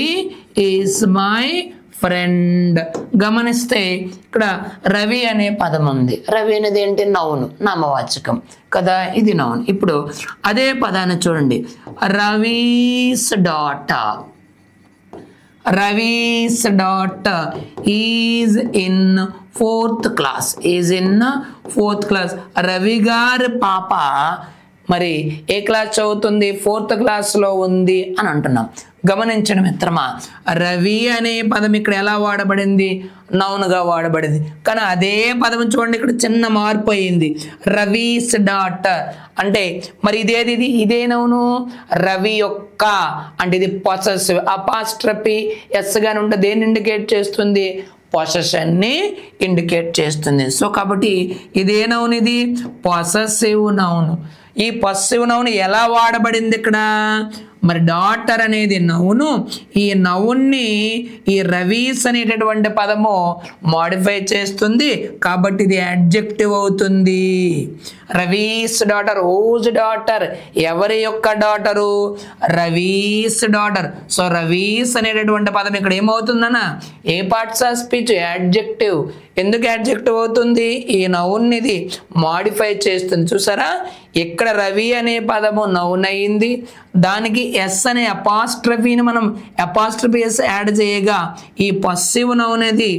C: ఈజ్ మై ఫ్రెండ్ గమనిస్తే ఇక్కడ రవి అనే పదం ఉంది రవి అనేది ఏంటి నౌన్ నామవాచకం కదా ఇది నౌన్ ఇప్పుడు అదే పదాన్ని చూడండి Ravi's daughter Ravi's daughter is in 4th class. Ravi గారి పాప మరి ఏ క్లాస్ చదువుతుంది 4th క్లాస్లో ఉంది అని అంటున్నాం గమనించండి మిత్రమా రవి అనే పదం ఇక్కడ ఎలా వాడబడింది నౌన్గా వాడబడింది కానీ అదే పదం చూడండి ఇక్కడ చిన్న మార్పు అయింది రవీస్ డాటర్ అంటే మరి ఇదే నౌను రవి యొక్క అంటే ఇది పొసెసివ్ అపాస్ట్రఫీ ఎస్ గాని ఉంటే దేన్ని ఇండికేట్ చేస్తుంది పొసెషన్ ని ఇండికేట్ చేస్తుంది సో కాబట్టి ఇదే నౌన్ ఇది పొసెసివ్ నౌన్ ఈ పొసెసివ్ నౌన్ ఎలా వాడబడింది ఇక్కడ మరి డాటర్ అనేది నౌను ఈ నౌన్ని ఈ రవీస్ అనేటటువంటి పదము మోడిఫై చేస్తుంది కాబట్టి ఇది అడ్జెక్టివ్ అవుతుంది రవీస్ డాటర్ హూజ్ డాటర్ ఎవరి యొక్క daughter Ravi's daughter so Ravi's అనేటటువంటి పదం ఇక్కడ ఏమవుతుందన్న ఏ పార్ట్స్ ఆఫ్ స్పీచ్ అడ్జెక్టివ్ ఎందుకు అడ్జెక్టివ్ అవుతుంది ఈ నౌన్ ఇది మోడిఫై చేస్తుంది చూసారా ఇక్కడ రవి అనే పదము నౌన్ అయింది దానికి ఎస్ అనే అపాస్ట్రఫీని మనం అపాస్ట్రఫీ ఎస్ యాడ్ చేయగా ఈ పొసెసివ్ నౌన్ అనేది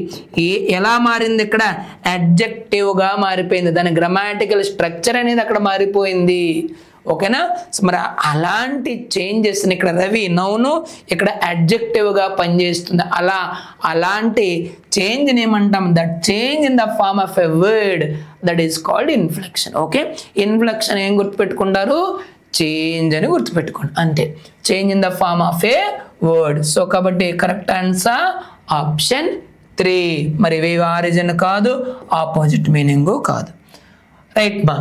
C: ఎలా మారింది ఇక్కడ అడ్జెక్టివ్గా మారిపోయింది దాని గ్రామాటికల్ స్ట్రక్చర్ అనేది అక్కడ మారిపోయింది ఓకేనా మరి అలాంటి చేంజెస్ని ఇక్కడ రవి నౌను ఇక్కడ అడ్జెక్టివ్గా పనిచేస్తుంది అలాంటి చేంజ్ని ఏమంటాం that change in the form of a word that is called inflection okay inflection ఏం గుర్తుపెట్టుకుంటారు చేంజ్ అని గుర్తుపెట్టుకోండి అంతే change in the form of a word so కాబట్టి కరెక్ట్ ఆన్సర్ ఆప్షన్ 3 మరి వేవ్ ఆరిజిన్ కాదు ఆపోజిట్ మీనింగ్ కాదు రైట్ మా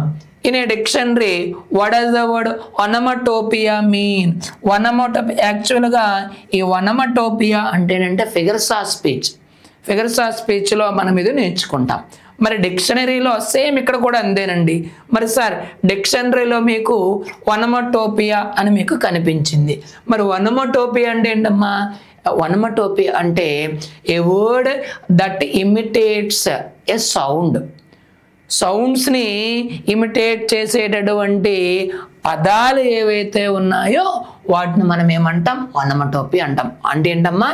C: In a dictionary, what does the word onomatopoeia mean? Onomatopoeia actually ga ee onomatopoeia ante figures of speech. Figures of speech lo manam idu నేర్చుకుంటాం మరి డిక్షనరీలో same ఇక్కడ కూడా అంతేనండి మరి సార్ డిక్షనరీలో మీకు onomatopoeia అని మీకు కనిపించింది మరి onomatopoeia అంటే ఏంటమ్మా onomatopoeia అంటే a word that imitates a sound sounds ని ఇమిటేట్ చేసేటటువంటి పదాలు ఏవైతే ఉన్నాయో వాటిని మనం ఏమంటాం onomatopoeia అంటాం అంటే ఏంటమ్మా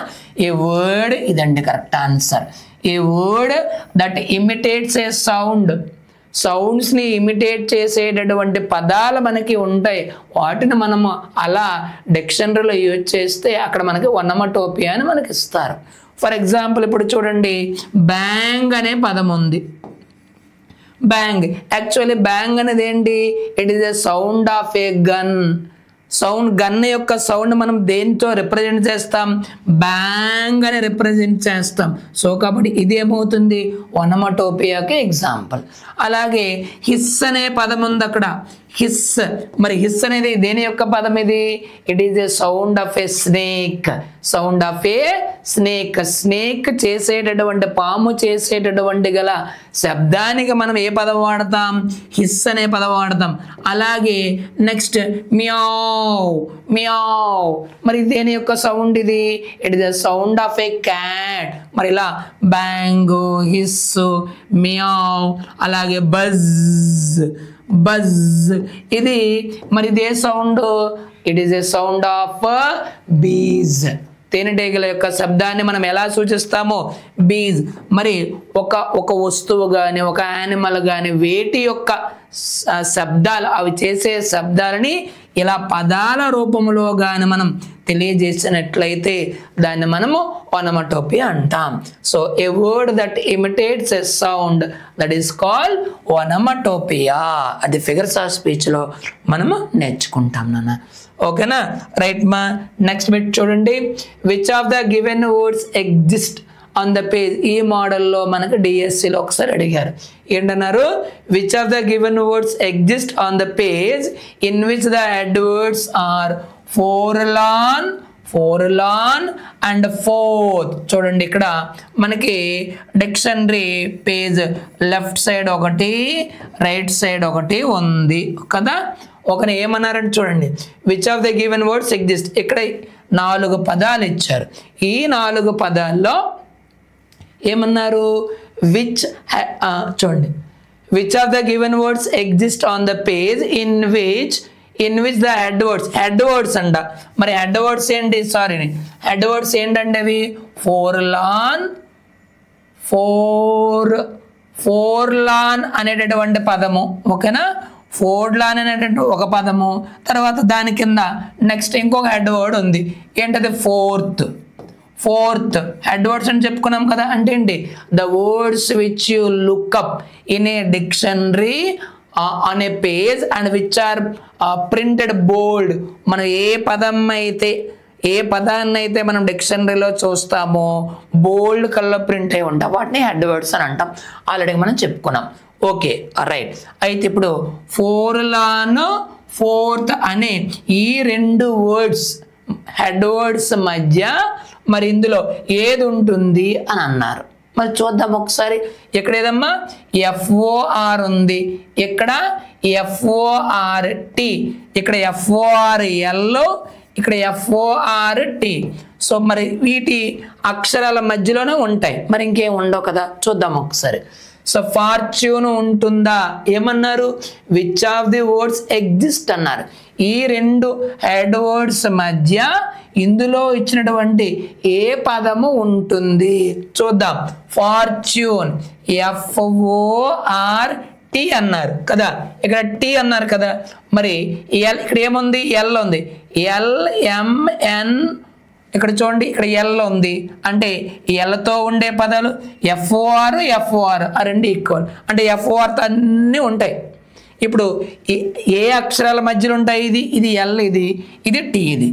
C: ఏ వర్డ్ ఇదండి correct answer A word that imitates A sounds ని ఇమిటేట్ చేసేటటువంటి పదాలు మనకి ఉంటాయి వాటిని మనము అలా డిక్షనరీలో యూజ్ చేస్తే అక్కడ మనకి onomatopoeia అని మనకి ఇస్తారు ఫర్ ఎగ్జాంపుల్ ఇప్పుడు చూడండి బ్యాంగ్ అనే పదం ఉంది బ్యాంగ్ యాక్చువల్లీ బ్యాంగ్ అనేది ఏంటి it is a sound of A gun sound gun యొక్క సౌండ్ మనం దేంతో రిప్రజెంట్ చేస్తాం బ్యాంగ్ అని రిప్రజెంట్ చేస్తాం సో కాబట్టి ఇది ఏమవుతుంది onomatopoeiaకి ఎగ్జాంపుల్ అలాగే హిస్ అనే పదం ఉంది అక్కడ హిస్. మరి హిస్ అనేది దేని యొక్క పదం ఇది? It is a sound of a snake. Sound of a snake. Snake చేసేటటువంటి, పాము చేసేటటువంటి గల శబ్దానికి మనం ఏ పదం వాడతాం? హిస్ అనే పదం వాడతాం. అలాగే నెక్స్ట్ మియావ్. మియావ్ మరి దేని యొక్క సౌండ్ ఇది? It is the sound of a cat. మరి ఇలా బ్యాంగ్, హిస్, మియావ్, అలాగే బజ్. బజ్ ఇది మరి ఇదే sound. It is a sound of bees. తేనెటీగల యొక్క శబ్దాన్ని మనం ఎలా సూచిస్తామో? బీజ్. మరి ఒక వస్తువు కానీ, ఒక యానిమల్ కానీ, వేటి యొక్క శబ్దాలు, అవి చేసే శబ్దాలని ఇలా పదాల రూపంలో కానీ మనం తెలియజేసినట్లయితే దాన్ని మనము onomatopoeia అంటాం. So a word that imitates a sound that is called onomatopoeia. అది ఫిగర్స్ ఆఫ్ స్పీచ్లో మనము నేర్చుకుంటాం నాన్న. ఓకేనా? రైట్ మా. నెక్స్ట్ బిట్ చూడండి. Which of the given words exist on the page. ఈ మోడల్లో మనకు డిఎస్సిలో ఒకసారి అడిగారు. ఏంటన్నారు? Which of the given words exist on the page in which the head words are forlorn, forlorn and forth. చూడండి ఇక్కడ మనకి డిక్షనరీ పేజ్ లెఫ్ట్ సైడ్ ఒకటి, రైట్ సైడ్ ఒకటి ఉంది కదా. ఒకని ఏమన్నారని చూడండి. Which of the given words exist. ఇక్కడ 4 పదాలు ఇచ్చారు. ఈ 4 పదాల్లో ఏమన్నారు? విచ్ చూడండి. Which of the given words exist on the page in which the head words అంట. మరి హెడ్ వర్డ్స్ ఏంటి? సారీ, హెడ్ వర్డ్స్ ఏంటంటే అవి ఫోర్లాన్ అనేటటువంటి పదము. ఓకేనా? ఫోర్లాన్ అనేటటువంటి ఒక పదము. తర్వాత దాని కింద నెక్స్ట్ ఇంకొక హెడ్ వర్డ్ ఉంది. ఏంటది? ఫోర్త్ హెడ్ వర్డ్స్ అని చెప్పుకున్నాం కదా. అంటే ఏంటి? The words which you look up in a dictionary on a page and which are printed bold. మనం ఏ పదాన్ని అయితే మనం డిక్షనరీలో చూస్తామో బోల్డ్ కలర్ ప్రింట్ అయి ఉంటాం, వాటిని హెడ్ వర్డ్స్ అని అంటాం. ఆల్రెడీ మనం చెప్పుకున్నాం. Okay right. అయితే ఇప్పుడు ఫోర్లాన్, ఫోర్త్ అనే ఈ 2 వర్డ్స్ హెడ్ వర్డ్స్ మధ్య మరి ఇందులో ఏది ఉంటుంది అని అన్నారు. మరి చూద్దాం ఒకసారి. ఇక్కడ ఏదమ్మా? FOR ఉంది, ఇక్కడ FORT, ఇక్కడ FORL, ఇక్కడ FORT. సో మరి వీటి అక్షరాల మధ్యలోనే ఉంటాయి, మరి ఇంకేం ఉండవు కదా. చూద్దాం ఒకసారి. సో ఫార్చ్యూన్ ఉంటుందా? ఏమన్నారు? Which of the words exist అన్నారు. ఈ 2 హెడ్ వర్డ్స్ మధ్య ఇందులో ఇచ్చినటువంటి ఏ పదము ఉంటుంది? చూద్దాం. ఫార్చ్యూన్ FORT అన్నారు కదా, ఇక్కడ టీ అన్నారు కదా. మరి ఇక్కడ ఏముంది? ఎల్ ఉంది. LMN ఇక్కడ చూడండి, ఇక్కడ ఎల్ ఉంది. అంటే ఎల్తో ఉండే పదాలు FOR ఆ 2 ఈక్వల్. అంటే FOR అన్నీ ఉంటాయి. ఇప్పుడు ఏ అక్షరాల మధ్యలో ఉంటాయి? ఇది ఎల్, ఇది టీ. ఇది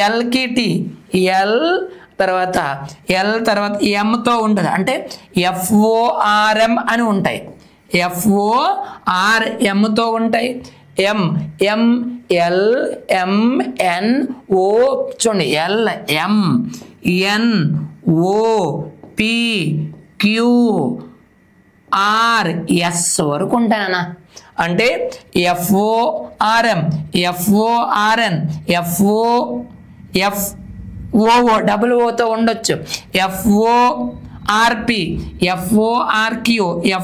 C: ఎల్కి టీ, ఎల్ తర్వాత ఎంతో ఉంటుంది. అంటే FORM అని ఉంటాయి. FORMతో ఉంటాయి. MLMNO చూడండి, LMNOPQRS వరకు ఉంటాయన్న. అంటే FORM, FORN, FOOతో ఉండొచ్చు. FORP, FORQ,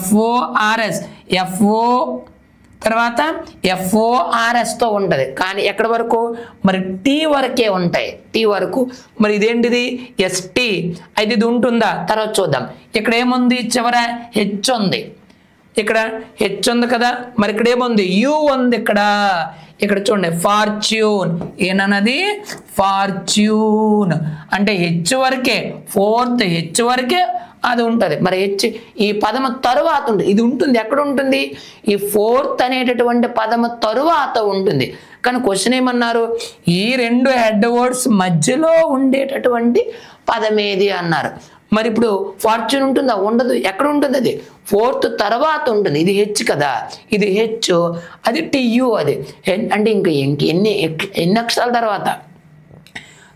C: FORS, తర్వాత FORSతో ఉంటుంది. కానీ ఎక్కడి వరకు? మరి టీ వరకే ఉంటాయి. టీ వరకు. మరి ఇదేంటిది? ST. అయితే ఇది ఉంటుందా? తర్వాత చూద్దాం. ఇక్కడ ఏముంది? చివర హెచ్ ఉంది. ఇక్కడ హెచ్ ఉంది కదా. మరి ఇక్కడ ఏముంది? యు ఉంది. ఇక్కడ చూడండి, ఫార్చ్యూన్. ఏనన్నది? ఫార్చ్యూన్. అంటే హెచ్ వరకే, ఫోర్త్ హెచ్ వరకే అది ఉంటుంది. మరి హెచ్ ఈ పదము తరువాత ఉంటుంది. ఇది ఉంటుంది. ఎక్కడ ఉంటుంది? ఈ ఫోర్త్ అనేటటువంటి పదము తరువాత ఉంటుంది. కానీ క్వశ్చన్ ఏమన్నారు? ఈ 2 హెడ్ వర్డ్స్ మధ్యలో ఉండేటటువంటి పదం ఏది అన్నారు. మరి ఇప్పుడు ఫార్చ్యూన్ ఉంటుందా? ఉండదు. ఎక్కడ ఉంటుంది? అది ఫోర్త్ తర్వాత ఉంటుంది. ఇది హెచ్ కదా, ఇది హెచ్, అది టియు, అది అంటే ఎన్ని అక్షరాల తర్వాత?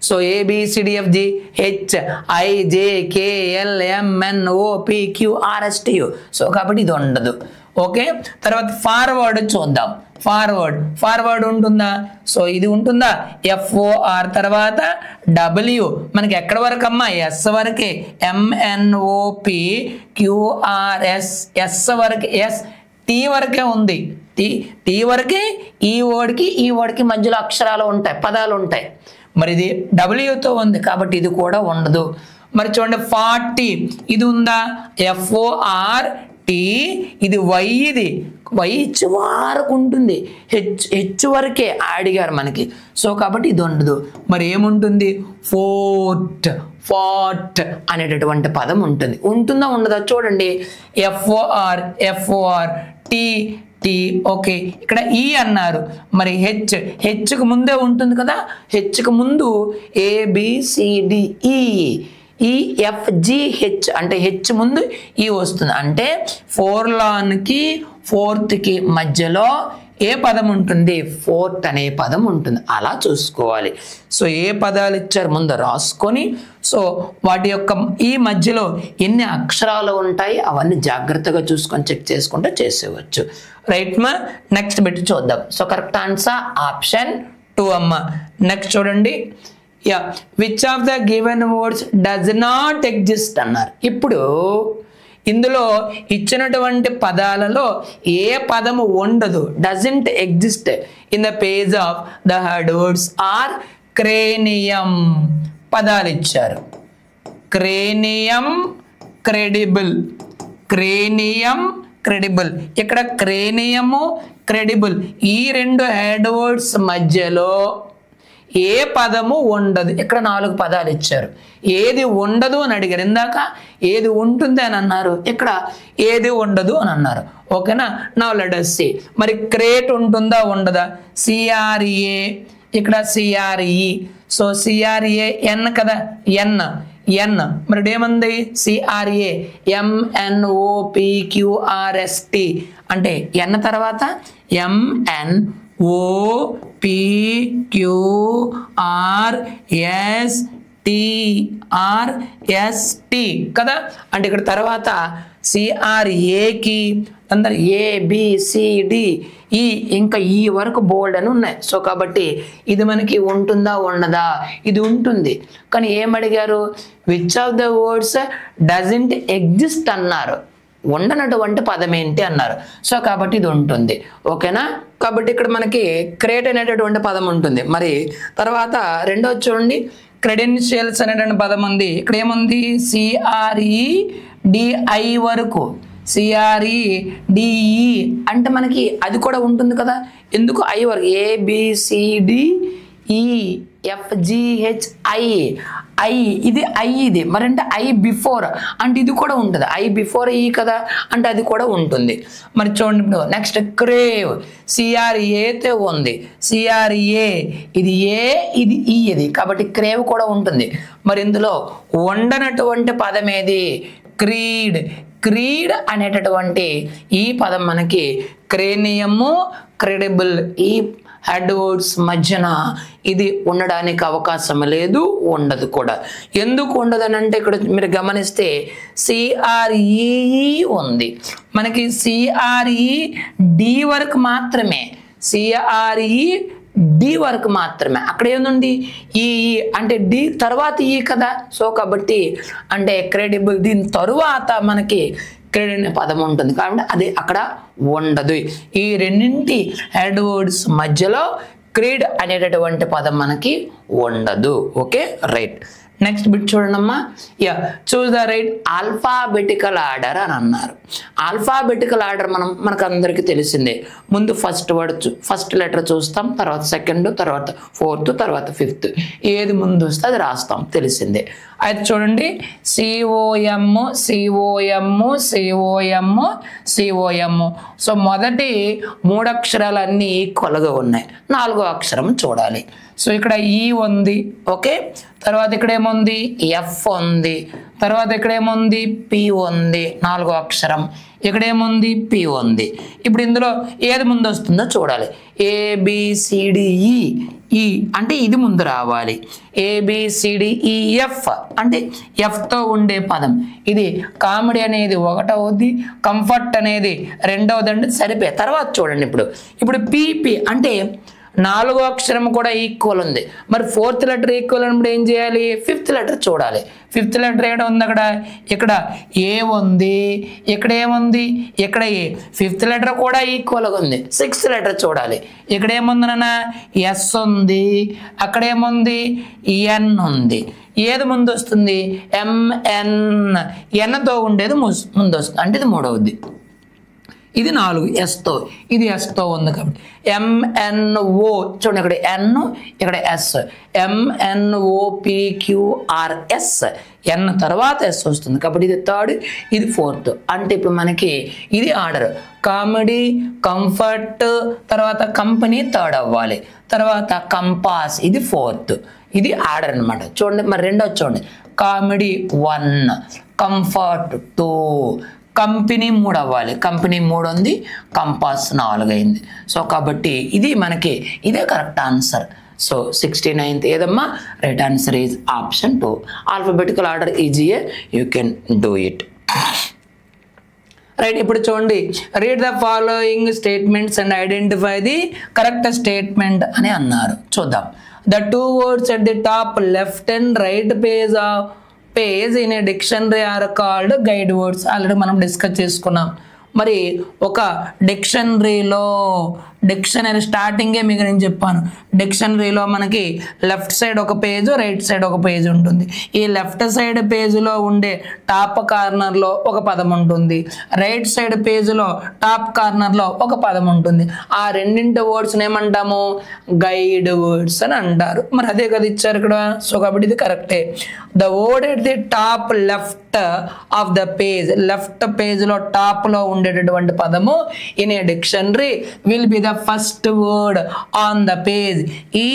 C: So ABCDFG HIJKLMNOPQRSTU. సో కాబట్టి ఇది ఉండదు. ఓకే, తర్వాత ఫార్వర్డ్ చూద్దాం. ఫార్వర్డ్ ఉంటుందా? సో ఇది ఉంటుందా? FOR తర్వాత W, మనకి ఎక్కడ వరకు అమ్మా? S వరకే. MNOPQRS, S వరకే, S T వరకే ఉంది. T వరకే ఈ వర్డ్కి మధ్యలో అక్షరాలు ఉంటాయి, పదాలు ఉంటాయి. మరి ఇది Wతో ఉంది కాబట్టి ఇది కూడా ఉండదు. మరి చూడండి 40, ఇది ఉందా? FORT, ఇది Y, ఇది Y హెచ్ వరకు ఉంటుంది, హెచ్ వరకే అడిగారు మనకి. సో కాబట్టి ఇది ఉండదు. మరి ఏముంటుంది? ఫార్ట్ అనేటటువంటి పదం ఉంటుంది. ఉంటుందా ఉండదా? చూడండి FOR T. ఓకే, ఇక్కడ ఈ అన్నారు. మరి హెచ్కు ముందే ఉంటుంది కదా, హెచ్కు ముందు ABCDE, EFGH అంటే హెచ్ ముందు ఈ వస్తుంది. అంటే 4 లాన్కి 4th మధ్యలో ఏ పదం ఉంటుంది? ఫోర్త్ అనే పదం ఉంటుంది. అలా చూసుకోవాలి. సో ఏ పదాలు ఇచ్చారు ముందు రాసుకొని, సో వాటి యొక్క ఈ మధ్యలో ఎన్ని అక్షరాలు ఉంటాయి అవన్నీ జాగ్రత్తగా చూసుకొని చెక్ చేసుకుంటే చేసేవచ్చు. రైట్ మా? నెక్స్ట్ పెట్టి చూద్దాం. సో కరెక్ట్ ఆన్సర్ ఆప్షన్ 2 అమ్మ. నెక్స్ట్ చూడండి, which of the given words does not exist అన్నారు. ఇప్పుడు ఇందులో ఇచ్చినటువంటి పదాలలో ఏ పదము ఉండదు, doesn't exist in the page of the head words or cranium పదాలు ఇచ్చారు. Cranium, credible. ఇక్కడ క్రేనియము, క్రెడిబుల్ ఈ 2 హెడ్ వర్డ్స్ మధ్యలో ఏ పదము ఉండదు. ఇక్కడ 4 పదాలు ఇచ్చారు. ఏది ఉండదు అని అడిగారు. ఇందాక ఏది ఉంటుంది అని అన్నారు, ఇక్కడ ఏది ఉండదు అని అన్నారు. ఓకేనా? Now let us see. మరి క్రేట్ ఉంటుందా ఉండదా? CRA, ఇక్కడ CRE. సో CRA N కదా, N. మరి ఏమంది? CRA MNOPQRST అంటే N తర్వాత MNOPQRST కదా. అంటే ఇక్కడ తర్వాత CRAకి అందరు ABCDE ఇంకా ఈ వరకు బోల్డ్ అని ఉన్నాయి. సో కాబట్టి ఇది మనకి ఉంటుందా ఉండదా? ఇది ఉంటుంది. కానీ ఏమడిగారు? Which of the words doesn't exist అన్నారు. ఉండనటువంటి పదం ఏంటి అన్నారు. సో కాబట్టి ఇది ఉంటుంది. ఓకేనా? కాబట్టి ఇక్కడ మనకి క్రేట్ అనేటటువంటి పదం ఉంటుంది. మరి తర్వాత రెండోది చూడండి, క్రెడెన్షియల్స్ అనేటువంటి పదం ఉంది. ఇక్కడ ఏముంది? CREDI వరకు, CREDE అంటే మనకి అది కూడా ఉంటుంది కదా. ఎందుకు? I వరకు ABCDEFGHI ఇది ఇది మరి అంటే I బిఫోర్ అంటే ఇది కూడా ఉంటుంది. I బిఫోర్ ఈ కదా అంటే అది కూడా ఉంటుంది. మరి చూడండి ఇప్పుడు నెక్స్ట్ క్రేవ్, CRAతో ఉంది, CRA ఇది A ఇది E ఇది కాబట్టి క్రేవ్ కూడా ఉంటుంది. మరి ఇందులో ఉండనటువంటి పదం ఏది? క్రీడ్ అనేటటువంటి ఈ పదం మనకి క్రేనియము, క్రెడిబుల్ ఈ హెడ్ వర్డ్స్ మధ్యన ఇది ఉండడానికి అవకాశం లేదు, ఉండదు కూడా. ఎందుకు ఉండదు అని అంటే ఇక్కడ మీరు గమనిస్తే CRE ఉంది, మనకి CRED వరకు మాత్రమే, CRED వరకు మాత్రమే. అక్కడ ఏముంది? ఈ అంటే డి తర్వాత ఈ కదా. సో కాబట్టి అంటే క్రెడిబుల్ దీని తరువాత మనకి క్రెడ్ అనే పదం ఉంటుంది కాబట్టి అది అక్కడ ఉండదు. ఈ రెండింటి హెడ్ వర్డ్స్ మధ్యలో క్రీడ్ అనేటటువంటి పదం మనకి ఉండదు. Okay, right. నెక్స్ట్ బిట్ చూడండి అమ్మా. Choose the right alphabetical order అని అన్నారు. ఆల్ఫాబెటికల్ ఆర్డర్ మనకు అందరికీ తెలిసిందే. ముందు ఫస్ట్ లెటర్ చూస్తాం, తర్వాత సెకండ్, తర్వాత ఫోర్త్, తర్వాత ఫిఫ్త్. ఏది ముందు వస్తే అది రాస్తాం, తెలిసిందే. అయితే చూడండి COM. సో మొదటి 3 అక్షరాలన్నీ ఈక్వల్గా ఉన్నాయి. 4వ అక్షరం చూడాలి. సో ఇక్కడ ఈ ఉంది. ఓకే, తర్వాత ఇక్కడ ఏముంది? ఏముంది ఎఫ్ ఉంది, తర్వాత ఇక్కడ ఏముంది పి ఉంది, 4వ అక్షరం, ఇక్కడ ఏముంది పి ఉంది. ఇప్పుడు ఇందులో ఏది ముందు వస్తుందో చూడాలి. ఏబిసిడిఈ, ఈ అంటే ఇది ముందు రావాలి. ఏబిసిడిఈఎఫ్ అంటే ఎఫ్తో ఉండే పదం. ఇది కామెడీ అనేది 1వది, కంఫర్ట్ అనేది 2వది అంటే సరిపోయి. తర్వాత చూడండి ఇప్పుడు పిపి అంటే 4వ అక్షరం కూడా ఈక్వల్ ఉంది. మరి 4th లెటర్ ఈక్వల్ అన్నప్పుడు ఏం చేయాలి? 5th లెటర్ చూడాలి. 5th లెటర్ ఏడ ఉంది? ఇక్కడ ఏ ఉంది, ఇక్కడ ఏముంది, ఇక్కడ ఏ. 5th లెటర్ కూడా ఈక్వల్గా ఉంది. 6th లెటర్ చూడాలి. ఇక్కడ ఏముంది నాన్న? ఎస్ ఉంది, అక్కడ ఏముంది ఎన్ ఉంది. ఏది ముందు వస్తుంది? ఎంఎన్, ఎన్తో ఉండేది ముందు వస్తుంది, అంటే ఇది 3వది. ఇది 4 ఎస్తో, ఇది ఎస్తో ఉంది కాబట్టి ఎంఎన్ఓ. చూడండి ఇక్కడ ఎన్, ఇక్కడ ఎస్. ఎంఎన్ఓపిక్యూఆర్ఎస్, ఎన్ తర్వాత ఎస్ వస్తుంది కాబట్టి ఇది 3rd, ఇది 4th. అంటే ఇప్పుడు మనకి ఇది ఆర్డర్. కామెడీ, కంఫర్ట్, తర్వాత కంపెనీ 3rd అవ్వాలి, తర్వాత కంపాస్ ఇది 4th. ఇది ఆర్డర్ అనమాట. చూడండి మరి 2వది చూడండి. కామెడీ 1, కంఫర్ట్ 2, కంపెనీ 3 అవ్వాలి. కంపెనీ 3 ఉంది, కంపాస్ 4 అయింది. సో కాబట్టి ఇది మనకి ఇదే కరెక్ట్ ఆన్సర్. సో 69th ఏదమ్మా? Right answer is option 2. Alphabetical order ఈజీయే, you can do it. Right, ఇప్పుడు చూడండి. Read the following statements and identify the correct statement అని అన్నారు. చూద్దాం. The 2 words at the top left and right page in a dictionary are called guide words. Already మనం discuss చేసుకున్నాం. మరి ఒక dictionary స్టార్టింగే మీకు నేను చెప్పాను. డిక్షనరీలో మనకి లెఫ్ట్ సైడ్ ఒక పేజ్, రైట్ సైడ్ ఒక పేజ్ ఉంటుంది. ఈ లెఫ్ట్ సైడ్ పేజ్లో ఉండే టాప్ కార్నర్లో ఒక పదం ఉంటుంది, రైట్ సైడ్ పేజ్లో టాప్ కార్నర్లో ఒక పదం ఉంటుంది. ఆ రెండింటి వర్డ్స్ని ఏమంటాము? గైడ్ వర్డ్స్ అని అంటారు. మరి అదే కదా ఇచ్చారు ఇక్కడ. సో కాబట్టి ఇది కరెక్టే. The word at the top left of the page, left పేజ్లో టాప్లో ఉండేటటువంటి పదము in a dictionary will be the first word on the page. ఈ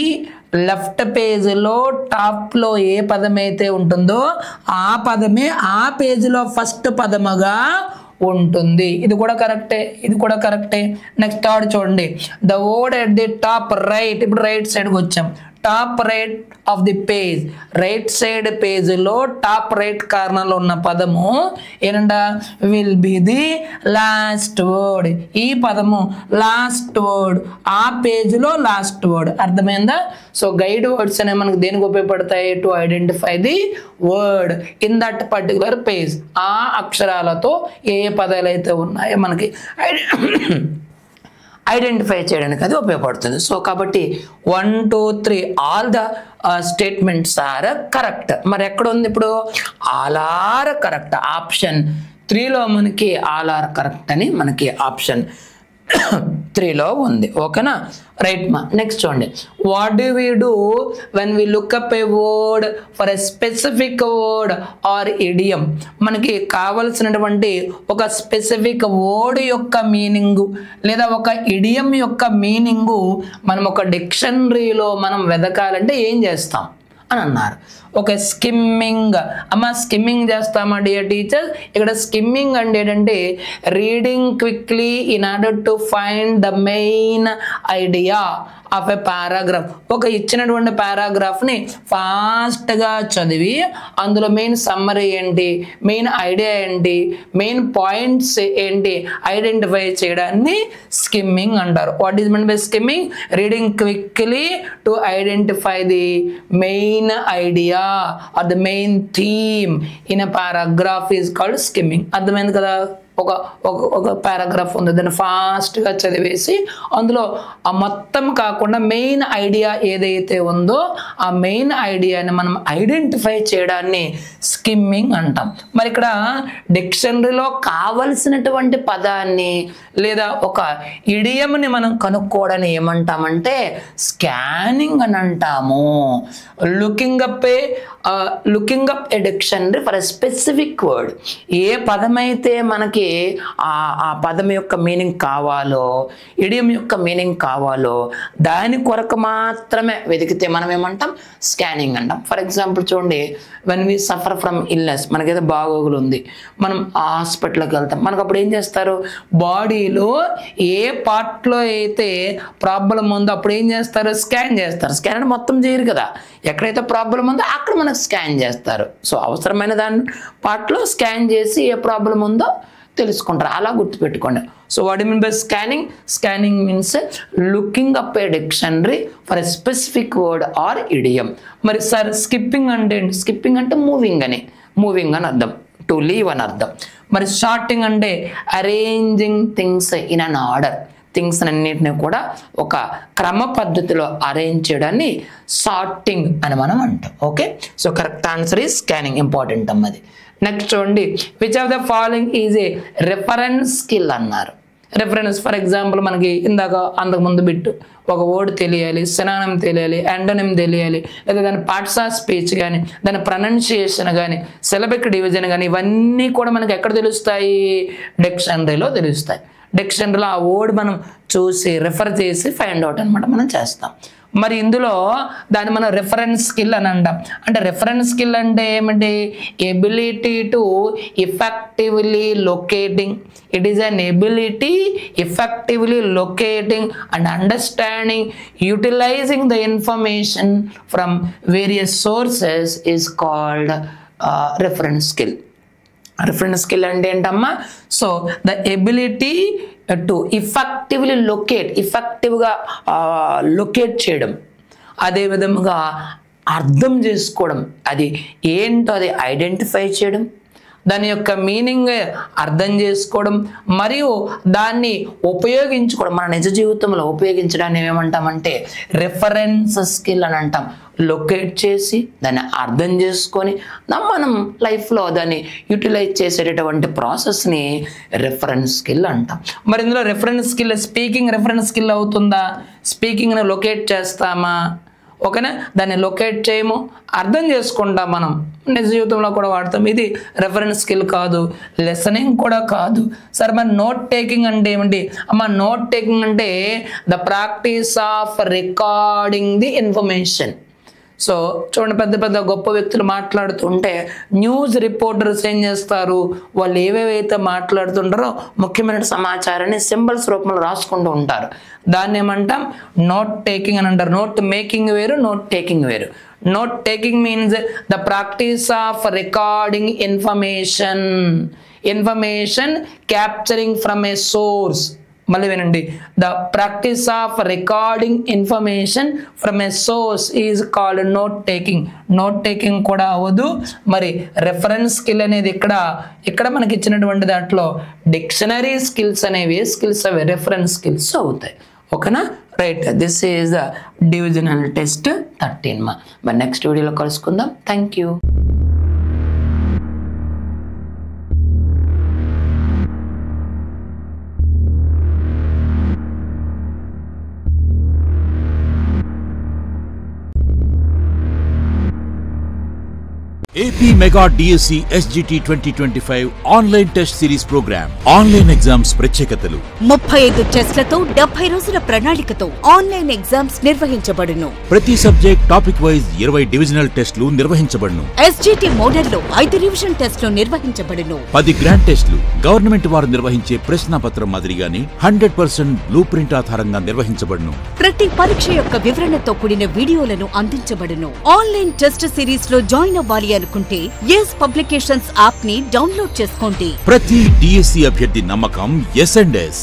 C: లెఫ్ట్ పేజ్లో టాప్లో ఏ పదమైతే ఉంటుందో ఆ పదమే ఆ పేజ్లో ఫస్ట్ పదముగా ఉంటుంది. ఇది కూడా కరెక్టే, ఇది కూడా కరెక్టే. నెక్స్ట్ 3rd చూడండి. The word at the top right. ఇప్పుడు రైట్ సైడ్కి వచ్చాం. Top right of the page, right side పేజ్లో టాప్ రైట్ కార్నర్లో ఉన్న పదము ఏంటంట? Will be the last word. ఈ పదము లాస్ట్ వర్డ్, ఆ పేజ్లో లాస్ట్ వర్డ్. అర్థమైందా? సో గైడ్ వర్డ్స్ అనేవి మనకు దేనికి ఉపయోగపడతాయి? To identify the word in that particular page. ఆ అక్షరాలతో ఏ పదాలు అయితే ఉన్నాయో మనకి ఐడెంటిఫై చేయడానికి అది ఉపయోగపడుతుంది. సో కాబట్టి 1, 2, 3 all the statements are correct. మరి ఎక్కడ ఉంది ఇప్పుడు? All are correct. ఆప్షన్ 3లో మనకి ఆల్ ఆర్ కరెక్ట్ అని మనకి ఆప్షన్ 3లో ఉంది. ఓకేనా? రైట్ మా. నెక్స్ట్ చూడండి. What do we do when we look up a word for a specific word or idiom? మనకి కావలసినటువంటి ఒక స్పెసిఫిక్ వర్డ్ యొక్క మీనింగు లేదా ఒక ఇడియం యొక్క మీనింగు మనం ఒక డిక్షనరీలో మనం వెతకాలంటే ఏం చేస్తాం అని అన్నారు. ఒక స్కిమ్మింగ్. అమ్మ స్కిమ్మింగ్ చేస్తామా డియర్ టీచర్స్? ఇక్కడ స్కిమ్మింగ్ అంటే ఏంటంటే reading quickly in order to find the main idea of a paragraph. ఒక ఇచ్చినటువంటి పారాగ్రాఫ్ని ఫాస్ట్గా చదివి అందులో మెయిన్ సమ్మరీ ఏంటి, మెయిన్ ఐడియా ఏంటి, మెయిన్ పాయింట్స్ ఏంటి ఐడెంటిఫై చేయడాన్ని స్కిమ్మింగ్ అంటారు. What is mean by skimming? Reading quickly to identify the main idea or the main theme in a paragraph is called skimming. అర్థమైంది కదా? ఒక పారాగ్రాఫ్ ఉంది, దాన్ని ఫాస్ట్గా చదివేసి అందులో ఆ మొత్తం కాకుండా మెయిన్ ఐడియా ఏదైతే ఉందో ఆ మెయిన్ ఐడియాని మనం ఐడెంటిఫై చేయడాన్ని స్కిమ్మింగ్ అంటాం. మరి ఇక్కడ డిక్షనరీలో కావలసినటువంటి పదాన్ని లేదా ఒక ఇడియంని మనం కనుక్కోవడాన్ని ఏమంటామంటే స్కానింగ్ అని అంటాము. Looking up a dictionary for a specific word. ఏ పదమైతే మనకి ఆ పదం యొక్క మీనింగ్ కావాలో, ఇడియం యొక్క మీనింగ్ కావాలో దాని కొరకు మాత్రమే వెతికితే మనం ఏమంటాం? స్కానింగ్ అంటాం. ఫర్ ఎగ్జాంపుల్ చూడండి, when we suffer from illness, మనకైతే బాగోగులు ఉంది, మనం హాస్పిటల్కి వెళ్తాం. మనకు అప్పుడు ఏం చేస్తారు? బాడీలో ఏ పార్ట్లో అయితే ప్రాబ్లం ఉందో అప్పుడు ఏం చేస్తారు? స్కాన్ చేస్తారు. స్కాన్ అంటే మొత్తం చేయరు కదా, ఎక్కడైతే ప్రాబ్లం ఉందో అక్కడ మనకు స్కాన్ చేస్తారు. సో అవసరమైన దాని పార్ట్లో స్కాన్ చేసి ఏ ప్రాబ్లం ఉందో తెలుసుకుంటారు. అలా గుర్తుపెట్టుకోండి. So what mean by scanning? Scanning means looking up a dictionary for a specific word or idiom. మరి సార్ స్కిప్పింగ్ అంటే ఏంటి? స్కిప్పింగ్ అంటే మూవింగ్ అని అర్థం, టు లీవ్ అని అర్థం. మరి షార్టింగ్ అంటే arranging things in an order, things అన్నింటినీ కూడా ఒక క్రమ పద్ధతిలో అరేంజ్ చేయడాన్ని సార్టింగ్ అని మనం అంటాం. Okay, so correct answer is scanning. Important అమ్మది. నెక్స్ట్ చూడండి, which of the following is a reference skill అన్నారు. రెఫరెన్స్ ఫర్ ఎగ్జాంపుల్ మనకి ఇందాక అంతకుముందు బిట్టు ఒక వర్డ్ తెలియాలి, సినానిమ్ తెలియాలి, యాంటోనిమ్ తెలియాలి, లేదా దాని పార్ట్స్ ఆఫ్ స్పీచ్ కానీ, దాని ప్రొనౌన్సియేషన్ కానీ, సిలబిక్ డివిజన్ కానీ, ఇవన్నీ కూడా మనకి ఎక్కడ తెలుస్తాయి? డిక్షనరీలో తెలుస్తాయి. డిక్షనరీలో ఆ వర్డ్ మనం చూసి రెఫర్ చేసి ఫైండ్ అవుట్ అనమాట మనం చేస్తాం. మరి ఇందులో దాన్ని మనం రెఫరెన్స్ స్కిల్ అని అంటాం. అంటే రెఫరెన్స్ స్కిల్ అంటే ఏమిటి? Ability to effectively locating. It is an ability effectively locating and understanding utilizing the information from various sources is called reference skill. Reference skill అంటే ఏంటమ్మా? So the ability to effectively locate, ఇఫెక్టివ్గా locate చేయడం, అదేవిధంగా అర్థం చేసుకోవడం, అది ఏంటో అది ఐడెంటిఫై చేయడం, దాని యొక్క మీనింగ్ అర్థం చేసుకోవడం, మరియు దాన్ని ఉపయోగించుకోవడం, మన నిజ జీవితంలో ఉపయోగించడాన్ని ఏమంటామంటే రెఫరెన్స్ స్కిల్ అని అంటాం. లొకేట్ చేసి దాన్ని అర్థం చేసుకొని మనం లైఫ్లో దాన్ని యూటిలైజ్ చేసేటటువంటి ప్రాసెస్ని రెఫరెన్స్ స్కిల్ అంటాం. మరి ఇందులో reference skill speaking reference skill అవుతుందా? స్పీకింగ్ని లొకేట్ చేస్తామా? ఓకేనా, దాన్ని లొకేట్ చేయము, అర్థం చేసుకుంటాం, మనం నిజ జీవితంలో కూడా వాడతాం. ఇది రెఫరెన్స్ స్కిల్ కాదు, లెసనింగ్ కూడా కాదు. సరే మరి నోట్ టేకింగ్ అంటే ఏమిటి అమ్మ? నోట్ టేకింగ్ అంటే the practice of recording the information. So చూడండి, పెద్ద పెద్ద గొప్ప వ్యక్తులు మాట్లాడుతుంటే న్యూస్ రిపోర్టర్స్ ఏం చేస్తారు? వాళ్ళు ఏవేవైతే మాట్లాడుతుంటారో ముఖ్యమైన సమాచారాన్ని సింబల్స్ రూపంలో రాసుకుంటూ ఉంటారు. దాన్ని ఏమంటాం? నోట్ టేకింగ్ అని అంటారు. నోట్ మేకింగ్ వేరు, నోట్ టేకింగ్ వేరు. Note taking means the practice of recording information capturing from A source. మళ్ళీ వినండి, the practice of recording information from A source is called note taking. Note taking కూడా అవ్వదు. మరి reference skill అనేది ఇక్కడ మనకి ఇచ్చినటువంటి దాంట్లో డిక్షనరీ స్కిల్స్ అనేవి స్కిల్స్ అవి రెఫరెన్స్ స్కిల్స్ అవుతాయి. ఓకేనా, right. This is the divisional test 13. మరి నెక్స్ట్ వీడియోలో కలుసుకుందాం. Thank you.
A: AP Mega DSC SGT 2025 online test series programme. Online exams ప్రత్యేకతలు.
B: 35 టెస్ట్లతో 70 రోజుల ప్రణాళికతో ఆన్లైన్ ఎగ్జామ్స్ నిర్వహించబడును.
A: ప్రతి సబ్జెక్ట్ టాపిక్ వైజ్ 20 డివిజనల్ టెస్టులు నిర్వహించబడును.
B: SGT మోడల్లో 5 రివిజన్ టెస్టులు నిర్వహించబడును.
A: 10 గ్రాండ్ టెస్టులు గవర్నమెంట్ వారు నిర్వహించే ప్రశ్నాపత్రం మాదిరిగానే 100% బ్లూ ప్రింట్ ఆధారంగా నిర్వహించబడును.
B: ప్రతి పరీక్ష యొక్క వివరణతో కూడిన వీడియోలను అందించబడును. ఆన్లైన్ టెస్ట్ సిరీస్ లో జాయిన్ అవ్వాలి అనుకుంటే ఎస్ పబ్లికేషన్స్ యాప్ ని డౌన్లోడ్ చేసుకోండి.
A: ప్రతి DSC అభ్యర్థి నమ్మకం S&S.